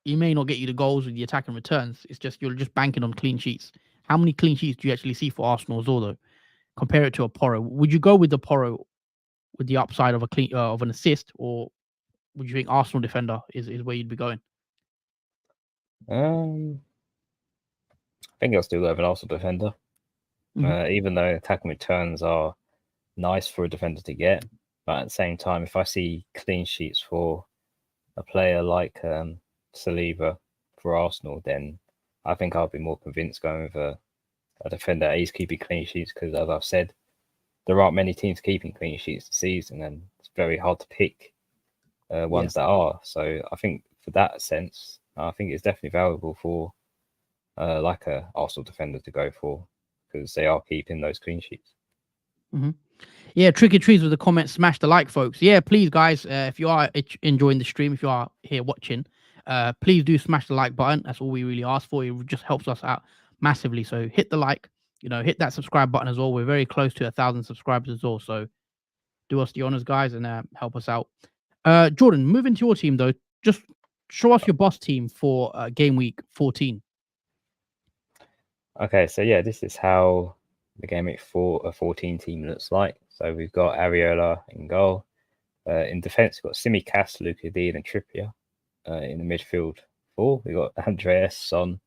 he may not get you the goals with the attacking returns. It's just you're just banking on clean sheets. How many clean sheets do you actually see for Arsenal as well, though? Compare it to a Porro. Would you go with the Porro with the upside of of an assist, or would you think Arsenal defender is where you'd be going? I think I'll still go with an Arsenal defender. Even though attacking returns are nice for a defender to get, but at the same time, if I see clean sheets for a player like Saliba for Arsenal, then I think I'll be more convinced going with a defender that is keeping clean sheets, because as I've said, there aren't many teams keeping clean sheets this season, and it's very hard to pick ones that are. So I think for that sense, I think it's definitely valuable for like a Arsenal defender to go for, because they are keeping those clean sheets. Yeah, Tricky Trees with the comment, smash the like, folks. Yeah, please, guys, if you are enjoying the stream, if you are here watching, please do smash the like button. That's all we really ask for. It just helps us out massively. So hit the like, hit that subscribe button as well. We're very close to 1,000 subscribers as well. So do us the honors, guys, and help us out. Jordan, moving to your team, though, just show us your boss team for game week 14. Okay, so yeah, this is how the Game Week 14 team looks like. So we've got Areola in goal. In defence, we've got Tsimikas, Luka Dean, and Trippier. In the midfield 4, we've got Andreas, Son,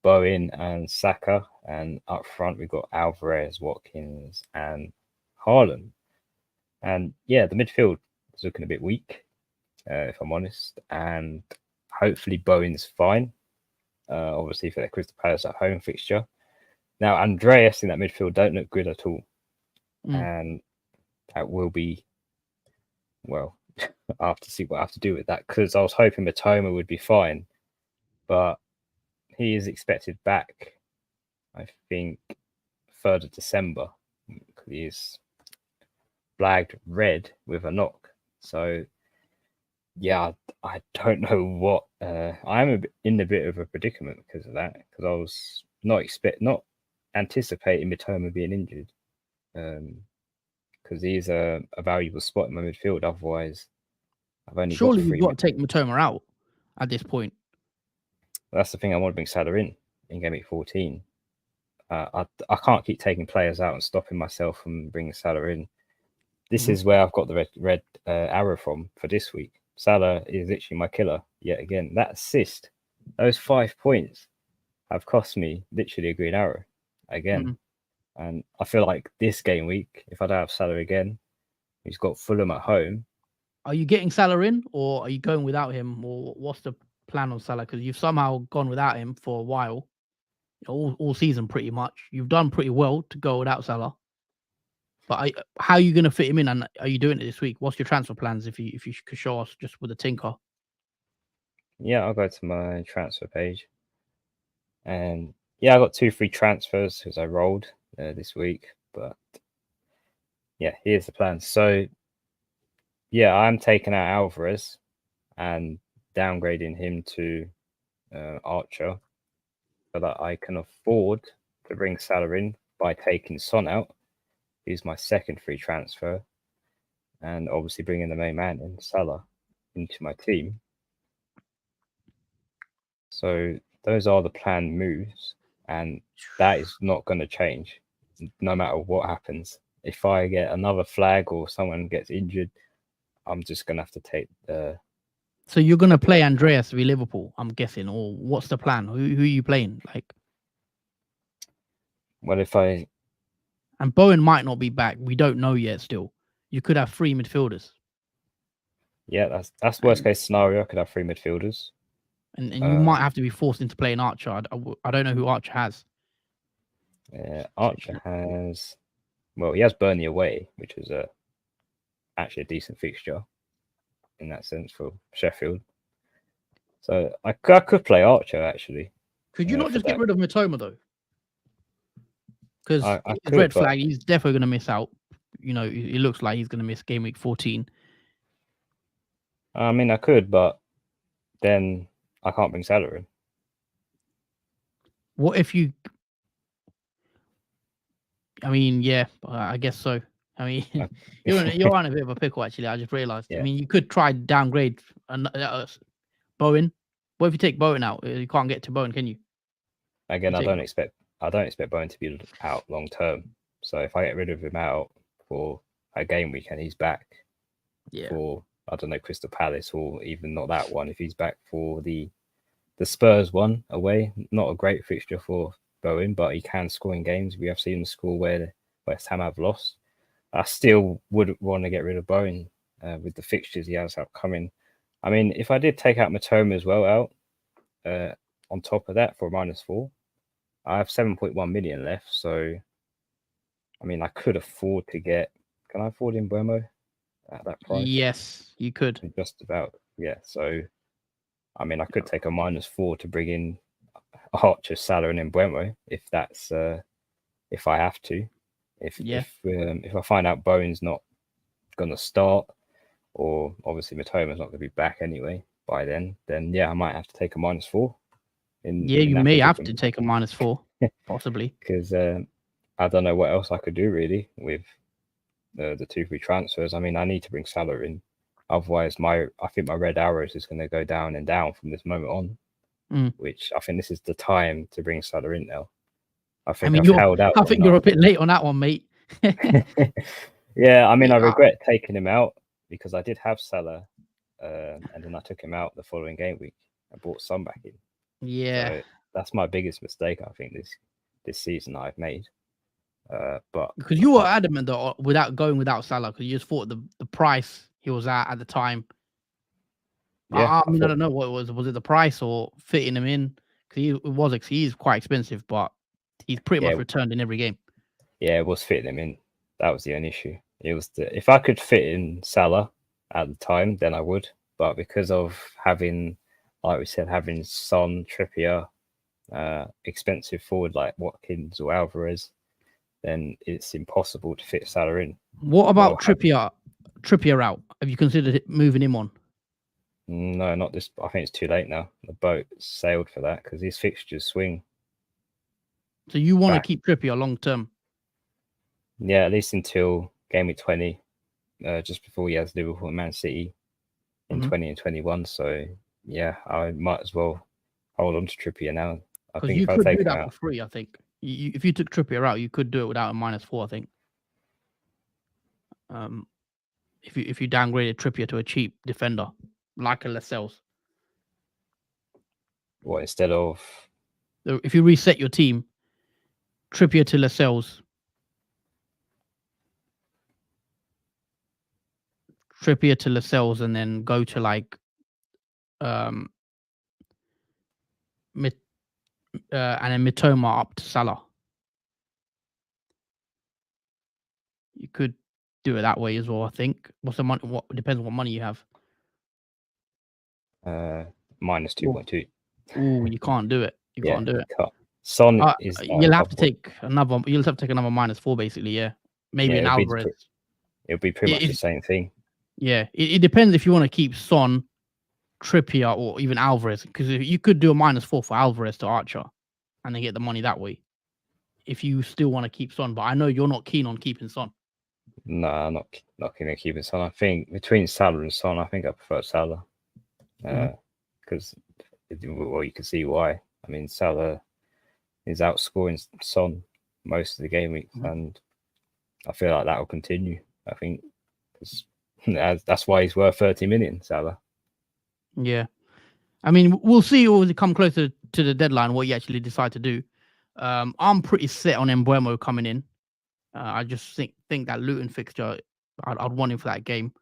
Bowen, and Saka. And up front, we've got Alvarez, Watkins, and Haaland. And yeah, the midfield is looking a bit weak, if I'm honest. And hopefully Bowen's fine. Obviously for the Crystal Palace at home fixture. Now, Andreas in that midfield don't look good at all. And that will be, well, I have to see what I have to do with that, because I was hoping Matoma would be fine, but he is expected back, I think, 3rd of December. He is flagged red with a knock. So, yeah, I don't know what. I am in a bit of a predicament because of that, because I was not anticipating Mitoma being injured, because he's a valuable spot in my midfield. Otherwise, I've only Surely got you've 3 got to take Matoma out at this point. That's the thing. I want to bring Salah in Game Week 14. I can't keep taking players out and stopping myself from bringing Salah in. This is where I've got the red arrow from for this week. Salah is literally my killer yet again. That assist, those 5 points, have cost me literally a green arrow again. And I feel like this game week, if I don't have Salah again, he's got Fulham at home. Are you getting Salah in, or are you going without him, or what's the plan on Salah? Because you've somehow gone without him for a while, all season pretty much. You've done pretty well to go without Salah. But how are you going to fit him in, and are you doing it this week? What's your transfer plans if you could show us just with a tinker? Yeah, I'll go to my transfer page. And yeah, I got 2 free transfers because I rolled this week. But yeah, here's the plan. So yeah, I'm taking out Alvarez and downgrading him to Archer, so that I can afford to bring Salah in by taking Son out, who's my second free transfer, and obviously bringing the main man in, Salah, into my team. So those are the planned moves, and that is not going to change no matter what happens. If I get another flag or someone gets injured, I'm just going to have to take the... So you're going to play Andreas v Liverpool, I'm guessing, or what's the plan? Who are you playing? Well, if I... And Bowen might not be back. We don't know yet still. You could have 3 midfielders. Yeah, that's worst case scenario. I could have 3 midfielders. And you might have to be forced into playing Archer. I don't know who Archer has. Archer has... Well, he has Burnley away, which is actually a decent fixture in that sense for Sheffield. So I could play Archer, actually. Could you not just get rid of Mitoma, though? Because red flag, he's definitely going to miss out. You know, it looks like he's going to miss game week 14. I mean, I could, but then I can't bring Salah in. What if you... I mean, yeah, I guess so. I mean, you're on a bit of a pickle, actually. I just realised. Yeah. I mean, you could try downgrade Bowen. What if you take Bowen out? You can't get to Bowen, can you? Again, I don't expect Bowen to be out long term. So if I get rid of him out for a game week and he's back for, I don't know, Crystal Palace, or even not that one, if he's back for the Spurs one away, not a great fixture for Bowen, but he can score in games. We have seen him score where West Ham have lost. I still would want to get rid of Bowen with the fixtures he has upcoming. I mean, if I did take out Matoma as well out, on top of that for -4, I have 7.1 million left. So, I mean, I could afford to get... Can I afford Mbeumo at that price? Yes, you could. Just about, yeah. So, I mean, I could take a -4 to bring in Archer, Salah, and Mbeumo if that's if I have to. If I find out Bowen's not going to start, or obviously Matoma's not going to be back anyway by then yeah, I might have to take a -4. You may have to take a -4, possibly. Because I don't know what else I could do really with the 2 free transfers. I mean, I need to bring Salah in. Otherwise, I think my red arrows is going to go down and down from this moment on, which I think this is the time to bring Salah in now. I think I've held out. I think you're a bit late on that one, mate. Yeah, I mean, I regret taking him out because I did have Salah, and then I took him out the following game week. I brought Son back in. Yeah, so that's my biggest mistake, I think, this season I've made. But because you were adamant though without Salah, because you just thought the price he was at the time. Yeah, I mean, I don't know what it was. Was it the price or fitting him in? Because he's quite expensive, but he's pretty much returned in every game. Yeah, it was fitting him in. That was the only issue. It was if I could fit in Salah at the time, then I would. But because of having, like we said, having Son, Trippier, expensive forward like Watkins or Alvarez, then it's impossible to fit Salah in. What about Trippier out? Have you considered moving him on? No, not this. I think it's too late now. The boat sailed for that because these fixtures swing. So you want to keep Trippier long term? Yeah, at least until Gameweek 20, just before he has Liverpool and Man City in 20 and 21. So yeah, I might as well hold on to Trippier now. I think you if I could take do him that out for free. I think if you took Trippier out, you could do it without a -4. I think. If you downgraded Trippier to a cheap defender like a Lascelles. What instead of? If you reset your team, Trippier to Lascelles, and then go to like and then Mitoma up to Salah. You could do it that way as well. I think. What's the money? What depends on what money you have. Minus 2.2. Oh, you can't do it. You can't do it. Son is. You'll have to take another. You'll have to take another -4, basically. Yeah, maybe an Alvarez. It'll be pretty much the same thing. Yeah, it depends if you want to keep Son, Trippier, or even Alvarez, because you could do a -4 for Alvarez to Archer, and then get the money that way. If you still want to keep Son, but I know you're not keen on keeping Son. No, I'm not keen on keeping Son. I think between Salah and Son, I think I prefer Salah, because well, you can see why. I mean, Salah is outscoring Son most of the game weeks, and I feel like that will continue. I think because that's why he's worth 30 million, Salah. Yeah, I mean, we'll see when we come closer to the deadline what you actually decide to do. I'm pretty set on Mbeumo coming in. I just think that Luton fixture, I'd want him for that game,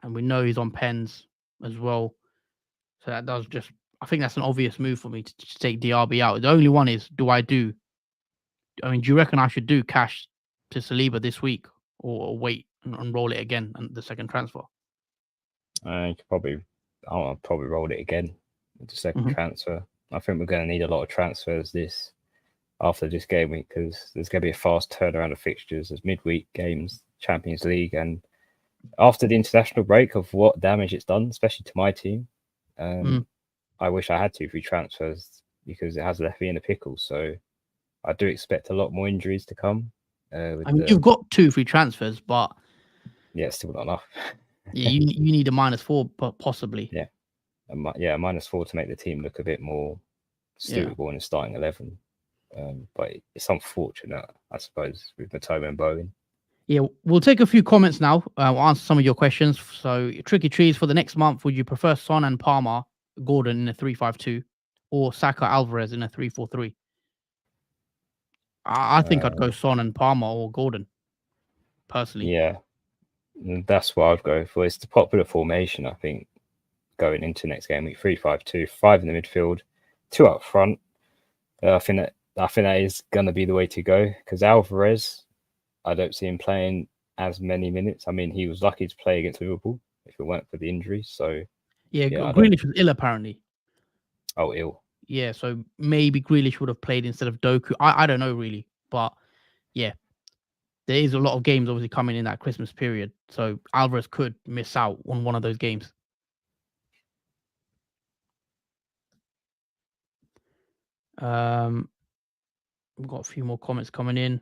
and we know he's on pens as well. So that does just, I think that's an obvious move for me to take DRB out. The only one is, do you reckon I should do cash to Saliba this week, or wait and roll it again and the second transfer? I'll probably roll it again with the second transfer. I think we're going to need a lot of transfers after this game week, because there's going to be a fast turnaround of fixtures. There's midweek games, Champions League, and after the international break of what damage it's done, especially to my team, I wish I had 2 free transfers, because it has left me in a pickle. So I do expect a lot more injuries to come. You've got 2 free transfers, but yeah, it's still not enough. Yeah, you need a -4, possibly. Yeah, a -4 to make the team look a bit more suitable in the starting 11. But it's unfortunate, I suppose, with Matoma and Bowen. Yeah, we'll take a few comments now. We'll answer some of your questions. So, Tricky Trees, for the next month, would you prefer Son and Palmer, Gordon in a 3-5-2, or Saka Alvarez in a 3-4-3? I think I'd go Son and Palmer or Gordon, personally. Yeah, that's what I'd go for. It's the popular formation, I think, going into next game week. 3-5-2, 5 in the midfield, 2 up front. I think that is going to be the way to go, because Alvarez, I don't see him playing as many minutes. I mean, he was lucky to play against Liverpool if it weren't for the injury. So yeah, Grealish was ill apparently. Oh, ill. Yeah, so maybe Grealish would have played instead of Doku. I don't know really, but yeah, there is a lot of games obviously coming in that Christmas period, so Alvarez could miss out on one of those games. We've got a few more comments coming in.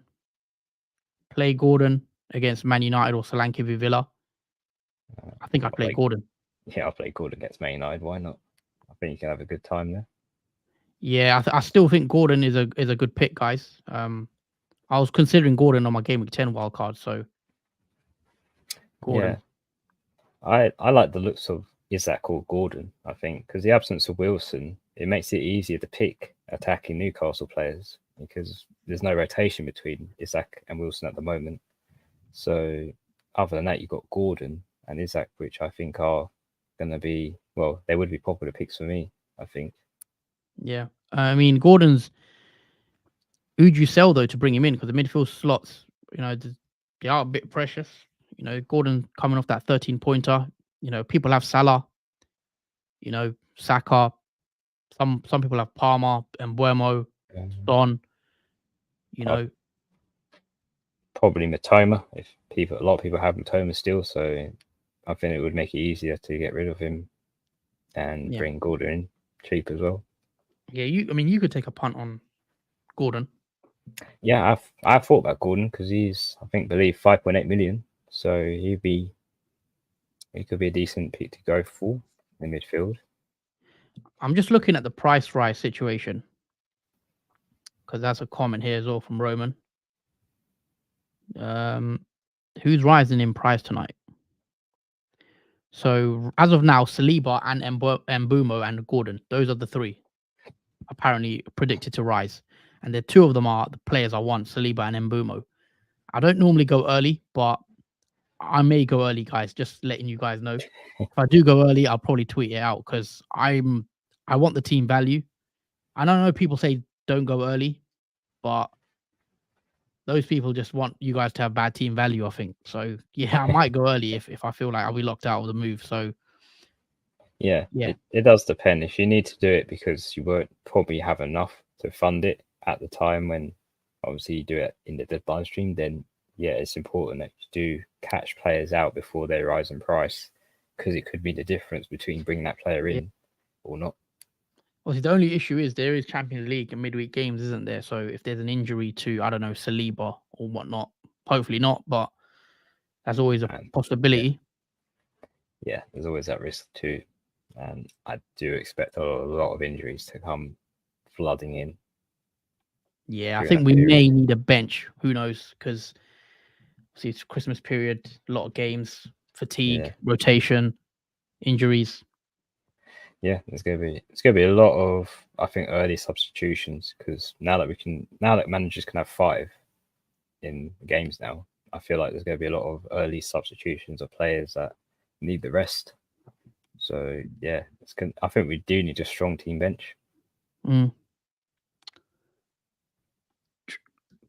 Play Gordon against Man United or Solanke v Villa. I think I'd play Gordon. Yeah, I'll play Gordon against Man United. Why not? I think you can have a good time there. Yeah, I still think Gordon is a good pick, guys. I was considering Gordon on my Game Week 10 wildcard, so Gordon. Yeah. I like the looks of Isak or Gordon, I think, because the absence of Wilson, it makes it easier to pick attacking Newcastle players, because there's no rotation between Isak and Wilson at the moment. So other than that, you've got Gordon and Isak, which I think are going to be, well, they would be popular picks for me, I think. Yeah. I mean, Gordon's, who'd you sell, though, to bring him in? Because the midfield slots, they are a bit precious. Gordon coming off that 13-pointer. You know, people have Salah, you know, Saka. Some people have Palmer and Buemo, Son. You know, probably Matoma. A lot of people have Matoma still, so I think it would make it easier to get rid of him and bring Gordon in cheap as well. Yeah, you could take a punt on Gordon. Yeah, I've thought about Gordon because he's, I believe 5.8 million, so he could be a decent pick to go for in midfield. I'm just looking at the price rise situation because that's a comment here as well from Roman. Who's rising in price tonight? So as of now, Saliba and Mbumo and Gordon, those are the three apparently predicted to rise. And the two of them are the players I want, Saliba and Mbumo. I don't normally go early, but I may go early, guys. Just letting you guys know. If I do go early, I'll probably tweet it out because I want the team value. I don't know people say don't go early, but those people just want you guys to have bad team value, I think. So yeah, I might go early if I feel like I'll be locked out of the move. So yeah. It does depend. If you need to do it because you won't probably have enough to fund it at the time when obviously you do it in the deadline stream, then yeah, it's important that you do catch players out before they rise in price because it could be the difference between bringing that player in or not. Obviously, the only issue is there is Champions League and midweek games, isn't there? So if there's an injury to, I don't know, Saliba or whatnot, hopefully not, but that's always a possibility. Yeah, there's always that risk too. And I do expect a lot of injuries to come flooding in. Yeah, I think we may need a bench. Who knows? Because see, it's Christmas period, a lot of games, fatigue, rotation, injuries. Yeah, it's gonna be a lot of, I think, early substitutions because now that managers can have 5 in games now, I feel like there's gonna be a lot of early substitutions of players that need the rest. So yeah, I think we do need a strong team bench.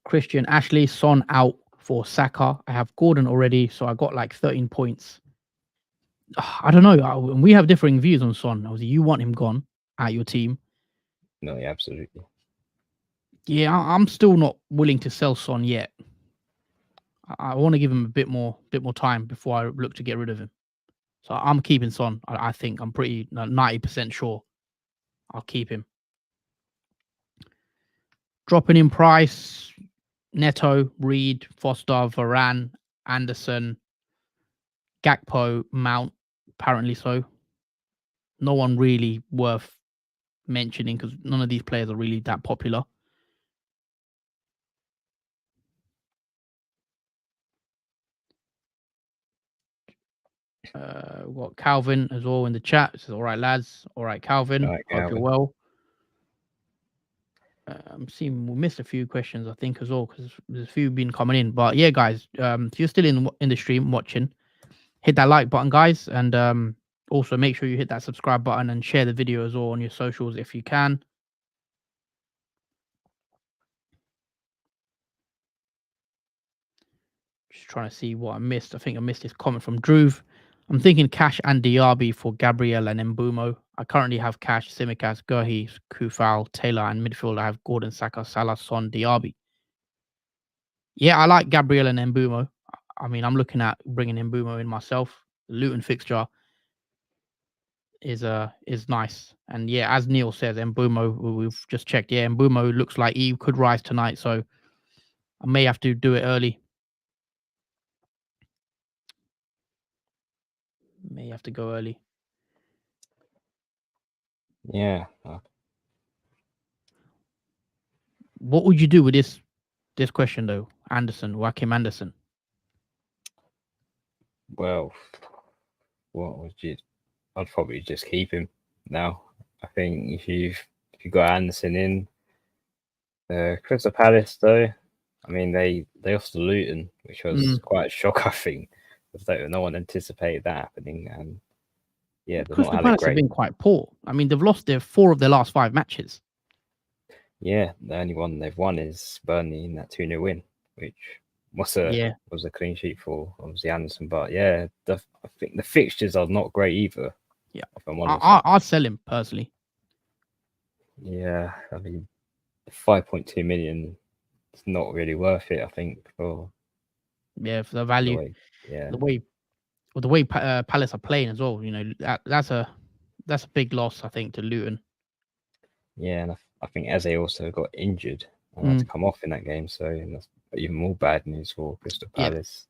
Christian, Ashley, Son out for Saka. I have Gordon already, so I got like 13 points. I don't know. We have differing views on Son. Obviously, you want him gone at your team. No, yeah, absolutely. Yeah, I'm still not willing to sell Son yet. I want to give him a bit more time before I look to get rid of him. So I'm keeping Son. I think I'm pretty 90% sure I'll keep him. Dropping in price, Neto, Reed, Foster, Varane, Anderson, Gakpo, Mount, apparently so. No one really worth mentioning because none of these players are really that popular. We've got Calvin as well in the chat. It says, all right, lads. All right, Calvin. All right, Hope you're well. I'm seeing we missed a few questions, I think, as well, because there's a few been coming in. But yeah, guys, if you're still in the stream watching, hit that like button, guys, and also make sure you hit that subscribe button and share the video as well on your socials if you can. Just trying to see what I missed. I think I missed this comment from Drew. I'm thinking Cash and Diaby for Gabriel and Mbumo. I currently have Cash, Simicas, Gurhi, Kufal, Taylor, and midfield I have Gordon, Saka, Salah, Son, Diaby. Yeah, I like Gabriel and Mbumo. I mean, I'm looking at bringing Mbumo in myself. The Luton fixture is nice. And yeah, as Neil says, Mbumo, we've just checked. Yeah, Mbumo looks like he could rise tonight, so I may have to do it early. May have to go early. Yeah. What would you do with this question though, Joachim Anderson? Well, what would you? I'd probably just keep him now. I think if you got Anderson in, Crystal Palace though, I mean they lost to Luton, which was quite a shock. I think no one anticipated that happening, and yeah, Crystal Palace have been quite poor. I mean, they've lost 4 of their last 5 matches. Yeah, the only one they've won is Burnley in that 2-0 win, which was a clean sheet for obviously Anderson. But yeah, I think the fixtures are not great either. Yeah, if I'm honest. I'd sell him personally. Yeah, I mean, 5.2 million is not really worth it. I think for the value, the way Palace are playing as well. You know, that's a big loss, I think, to Luton. Yeah, and I think Eze also got injured and had to come off in that game, so that's even more bad news for Crystal Palace.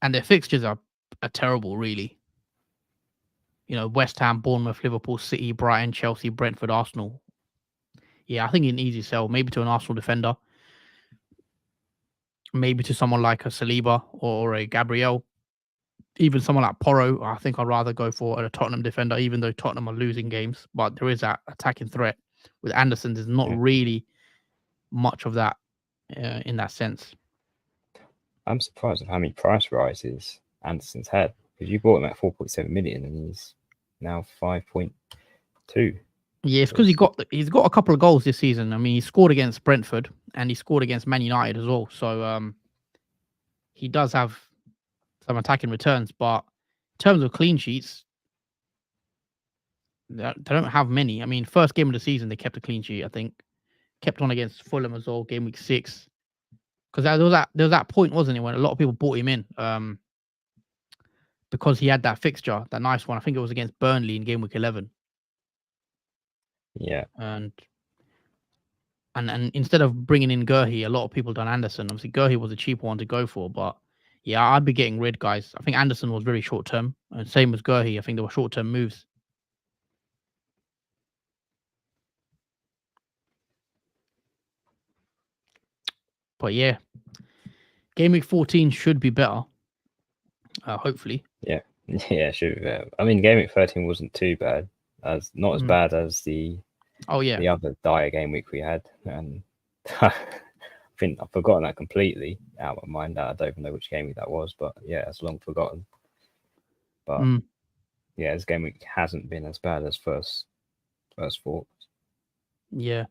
And their fixtures are terrible, really. You know, West Ham, Bournemouth, Liverpool, City, Brighton, Chelsea, Brentford, Arsenal. Yeah, I think an easy sell, maybe to an Arsenal defender, maybe to someone like a Saliba or a Gabriel, even someone like Porro. I think I'd rather go for a Tottenham defender, even though Tottenham are losing games. But there is that attacking threat with Anderson. There's not really much of that in that sense. I'm surprised at how many price rises Anderson's had, because you bought him at 4.7 million and he's now 5.2. Yeah, it's because he's got a couple of goals this season. I mean, he scored against Brentford and he scored against Man United as well. So he does have some attacking returns, but in terms of clean sheets, they don't have many. I mean, first game of the season they kept a clean sheet. I think kept on against Fulham as well, game week 6. Because there was that point, wasn't it, when a lot of people bought him in because he had that fixture, that nice one. I think it was against Burnley in game week 11. Yeah. And instead of bringing in Gurhey, a lot of people done Anderson. Obviously, Gurhey was a cheaper one to go for, but yeah, I'd be getting rid, guys. I think Anderson was very short term, and same as Gurhey. I think they were short term moves. But yeah, game week 14 should be better. Hopefully. Yeah, should be better. I mean, game week 13 wasn't too bad. Not as bad as the other dire game week we had, and I think I've forgotten that completely out of my mind. I don't even know which game week that was, but yeah, it's long forgotten. But yeah, this game week hasn't been as bad as first thought. Yeah.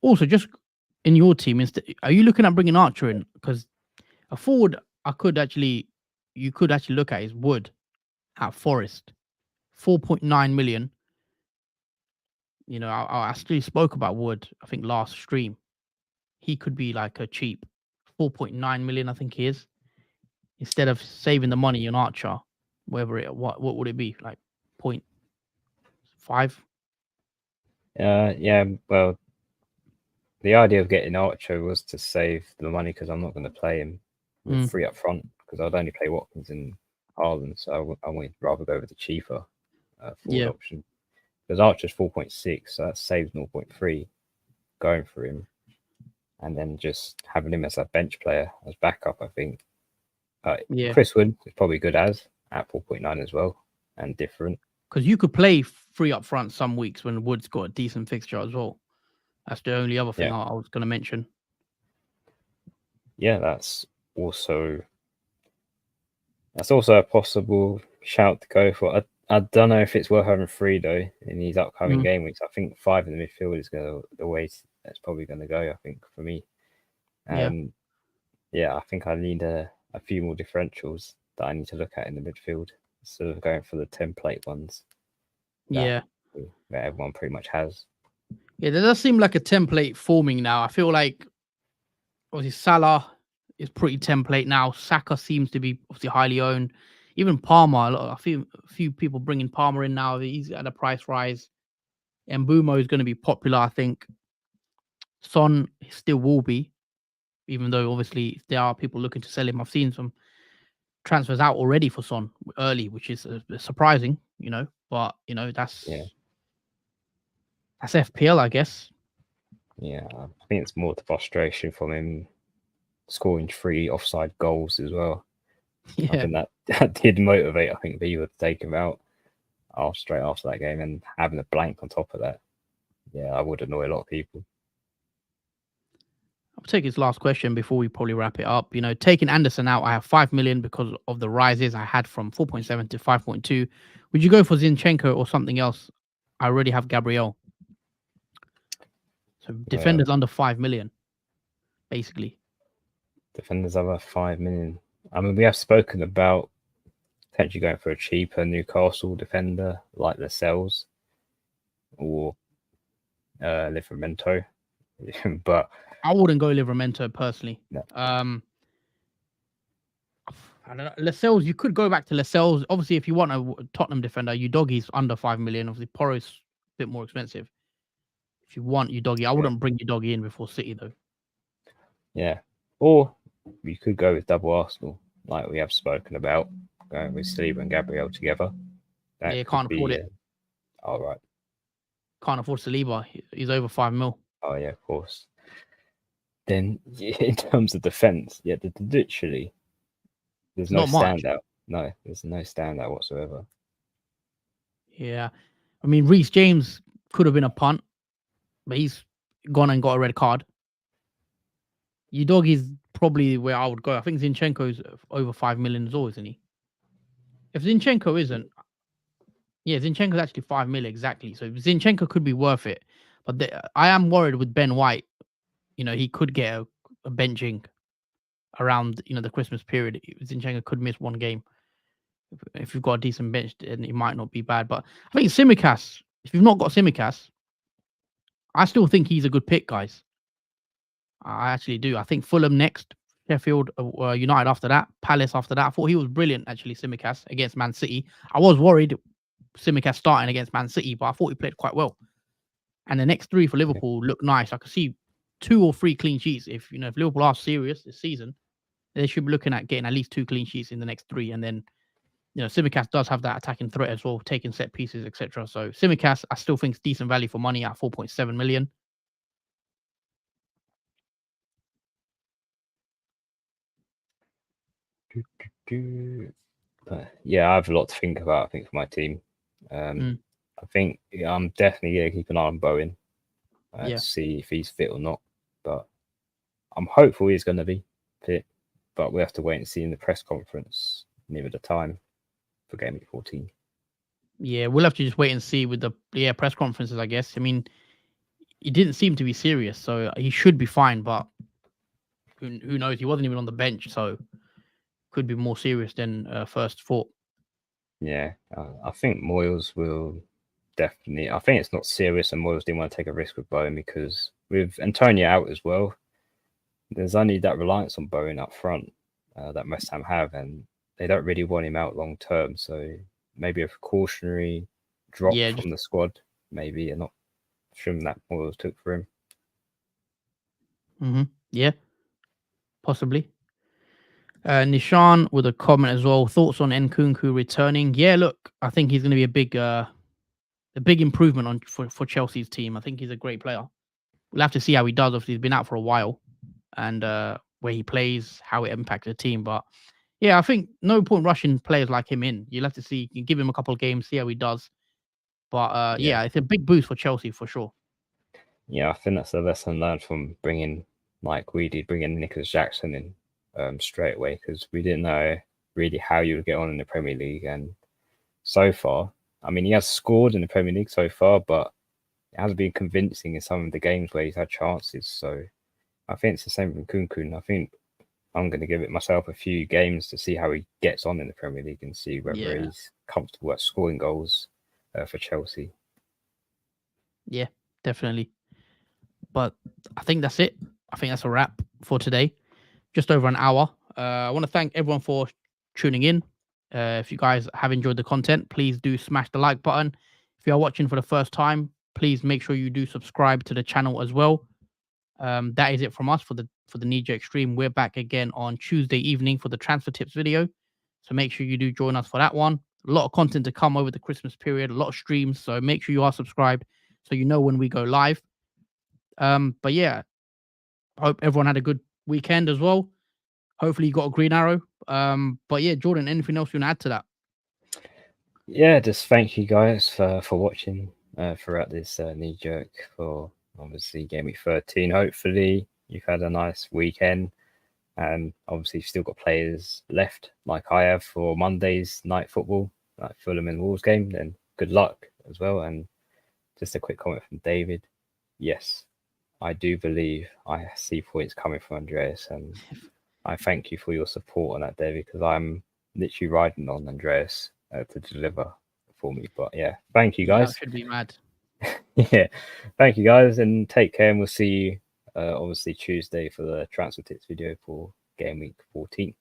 Also, just in your team, are you looking at bringing Archer in? Because a forward you could actually look at is Wood at Forest, 4.9 million. You know, I actually spoke about Wood, I think last stream. He could be like a cheap 4.9 million, I think he is. Instead of saving the money on Archer, what would it be? Like 0.5? Yeah, well, the idea of getting Archer was to save the money because I'm not going to play him with 3 up front because I'd only play Watkins and Haaland, so I would rather go with the cheaper forward option. Because Archer's 4.6, so that saves 0.3 going for him. And then just having him as a bench player, as backup, I think. Chris Wood is probably good at 4.9 as well, and different. Because you could play 3 up front some weeks when Wood's got a decent fixture as well. That's the only other thing I was going to mention. Yeah, that's also a possible shout to go for. I don't know if it's worth having 3 though in these upcoming game weeks. I think 5 in the midfield is the way that's probably going to go. I think for me, I think I need a few more differentials that I need to look at in the midfield instead of going for the template ones. That everyone pretty much has. Yeah, there does seem like a template forming now. I feel like obviously Salah is pretty template now. Saka seems to be obviously highly owned. Even Palmer, a few people bringing Palmer in now. He's at a price rise. And Mbumo is going to be popular, I think. Son still will be, even though obviously there are people looking to sell him. I've seen some transfers out already for Son early, which is surprising, you know. But you know that's FPL, I guess. Yeah, I think it's more the frustration from him scoring 3 offside goals as well. Yeah. I think that did motivate, I think, Beaver to take him out straight after that game, and having a blank on top of that. Yeah, I would annoy a lot of people. I'll take his last question before we probably wrap it up. You know, taking Anderson out, I have 5 million because of the rises I had from 4.7 to 5.2. Would you go for Zinchenko or something else? I already have Gabriel. So defenders under 5 million, basically. Defenders over 5 million. I mean, we have spoken about potentially going for a cheaper Newcastle defender like Lascelles or Livramento, but I wouldn't go Livramento personally. no. I don't know. Lascelles, you could go back to Lascelles. Obviously, if you want a Tottenham defender, Udogie's under 5 million. Obviously, Porro's a bit more expensive. If you want Udogie, I wouldn't bring Udogie in before City though. Yeah, or you could go with double Arsenal, like we have spoken about, going with Saliba and Gabriel together. Yeah, you can't afford it. All right. Can't afford Saliba. He's over 5 mil. Oh yeah, of course. Then in terms of defense, literally, there's no Not much. standout. No, there's no standout whatsoever. Yeah, I mean Reece James could have been a punt, but he's gone and got a red card. Udogie's probably where I would go. I think Zinchenko's over 5 million as well, isn't he? If Zinchenko isn't, yeah, Zinchenko's actually 5 million exactly. So Zinchenko could be worth it, but I am worried with Ben White. You know, he could get a benching around the Christmas period. Zinchenko could miss one game. If you've got a decent bench, then it might not be bad. But I think Tsimikas, if you've not got Tsimikas, I still think he's a good pick, guys. I actually do. I think Fulham next, Sheffield United after that, Palace after that. I thought he was brilliant, actually, Tsimikas, against Man City. I was worried Tsimikas starting against Man City, but I thought he played quite well. And the next 3 for Liverpool look nice. I could see 2 or 3 clean sheets. If Liverpool are serious this season, they should be looking at getting at least 2 clean sheets in the next 3. And then, Tsimikas does have that attacking threat as well, taking set pieces, etc. So Tsimikas, I still think is decent value for money at 4.7 million. Yeah, I have a lot to think about. I think for my team, I think I'm definitely gonna keep an eye on Bowen to see if he's fit or not. But I'm hopeful he's going to be fit. But we have to wait and see in the press conference near the time for Gameweek 14. Yeah, we'll have to just wait and see with the press conferences, I guess. I mean, he didn't seem to be serious, so he should be fine. But who knows? He wasn't even on the bench, so could be more serious than first thought. Yeah, I think Moyles will definitely. I think it's not serious, and Moyles didn't want to take a risk with Bowen because with Antonio out as well, there's only that reliance on Bowen up front that West Ham have, and they don't really want him out long term. So maybe a precautionary drop from the squad, maybe an option that Moyles took for him. Yeah, possibly. Nishan with a comment as well. Thoughts on Nkunku returning? Yeah, look, I think he's going to be a big improvement for Chelsea's team. I think he's a great player. We'll have to see how he does. Obviously, he's been out for a while, and where he plays, how it impacts the team. But yeah, I think no point rushing players like him in. You'll have to see. You give him a couple of games, see how he does. But yeah, it's a big boost for Chelsea for sure. Yeah, I think that's a lesson learned from bringing Nicholas Jackson in straight away, because we didn't know really how you would get on in the Premier League. And so far, I mean, he has scored in the Premier League so far, but it hasn't been convincing in some of the games where he's had chances. So I think it's the same with Nkunku. I think I'm going to give it myself a few games to see how he gets on in the Premier League and see whether he's comfortable at scoring goals for Chelsea. Yeah, definitely. But I think that's it. I think that's a wrap for today. Just over an hour. I want to thank everyone for tuning in. If you guys have enjoyed the content, please do smash the like button. If you are watching for the first time, please make sure you do subscribe to the channel as well. That is it from us for the KNEEJERK stream. We're back again on Tuesday evening for the transfer tips video. So make sure you do join us for that one. A lot of content to come over the Christmas period, a lot of streams. So make sure you are subscribed so you know when we go live. But yeah, I hope everyone had a good weekend as well. Hopefully you got a green arrow. But yeah, Jordan, anything else you want to add to that? Yeah, just thank you guys for watching throughout this KNEEJERK for obviously Gameweek 13. Hopefully you've had a nice weekend, and obviously you've still got players left like I have for Monday's night football, like Fulham and Wolves game. Then good luck as well. And just a quick comment from David. Yes, I do believe I see points coming from Andreas, and I thank you for your support on that, Devi, because I'm literally riding on Andreas to deliver for me. But yeah, thank you guys. That should be mad. Yeah, thank you guys, and take care. And we'll see you obviously Tuesday for the transfer tips video for game week 14.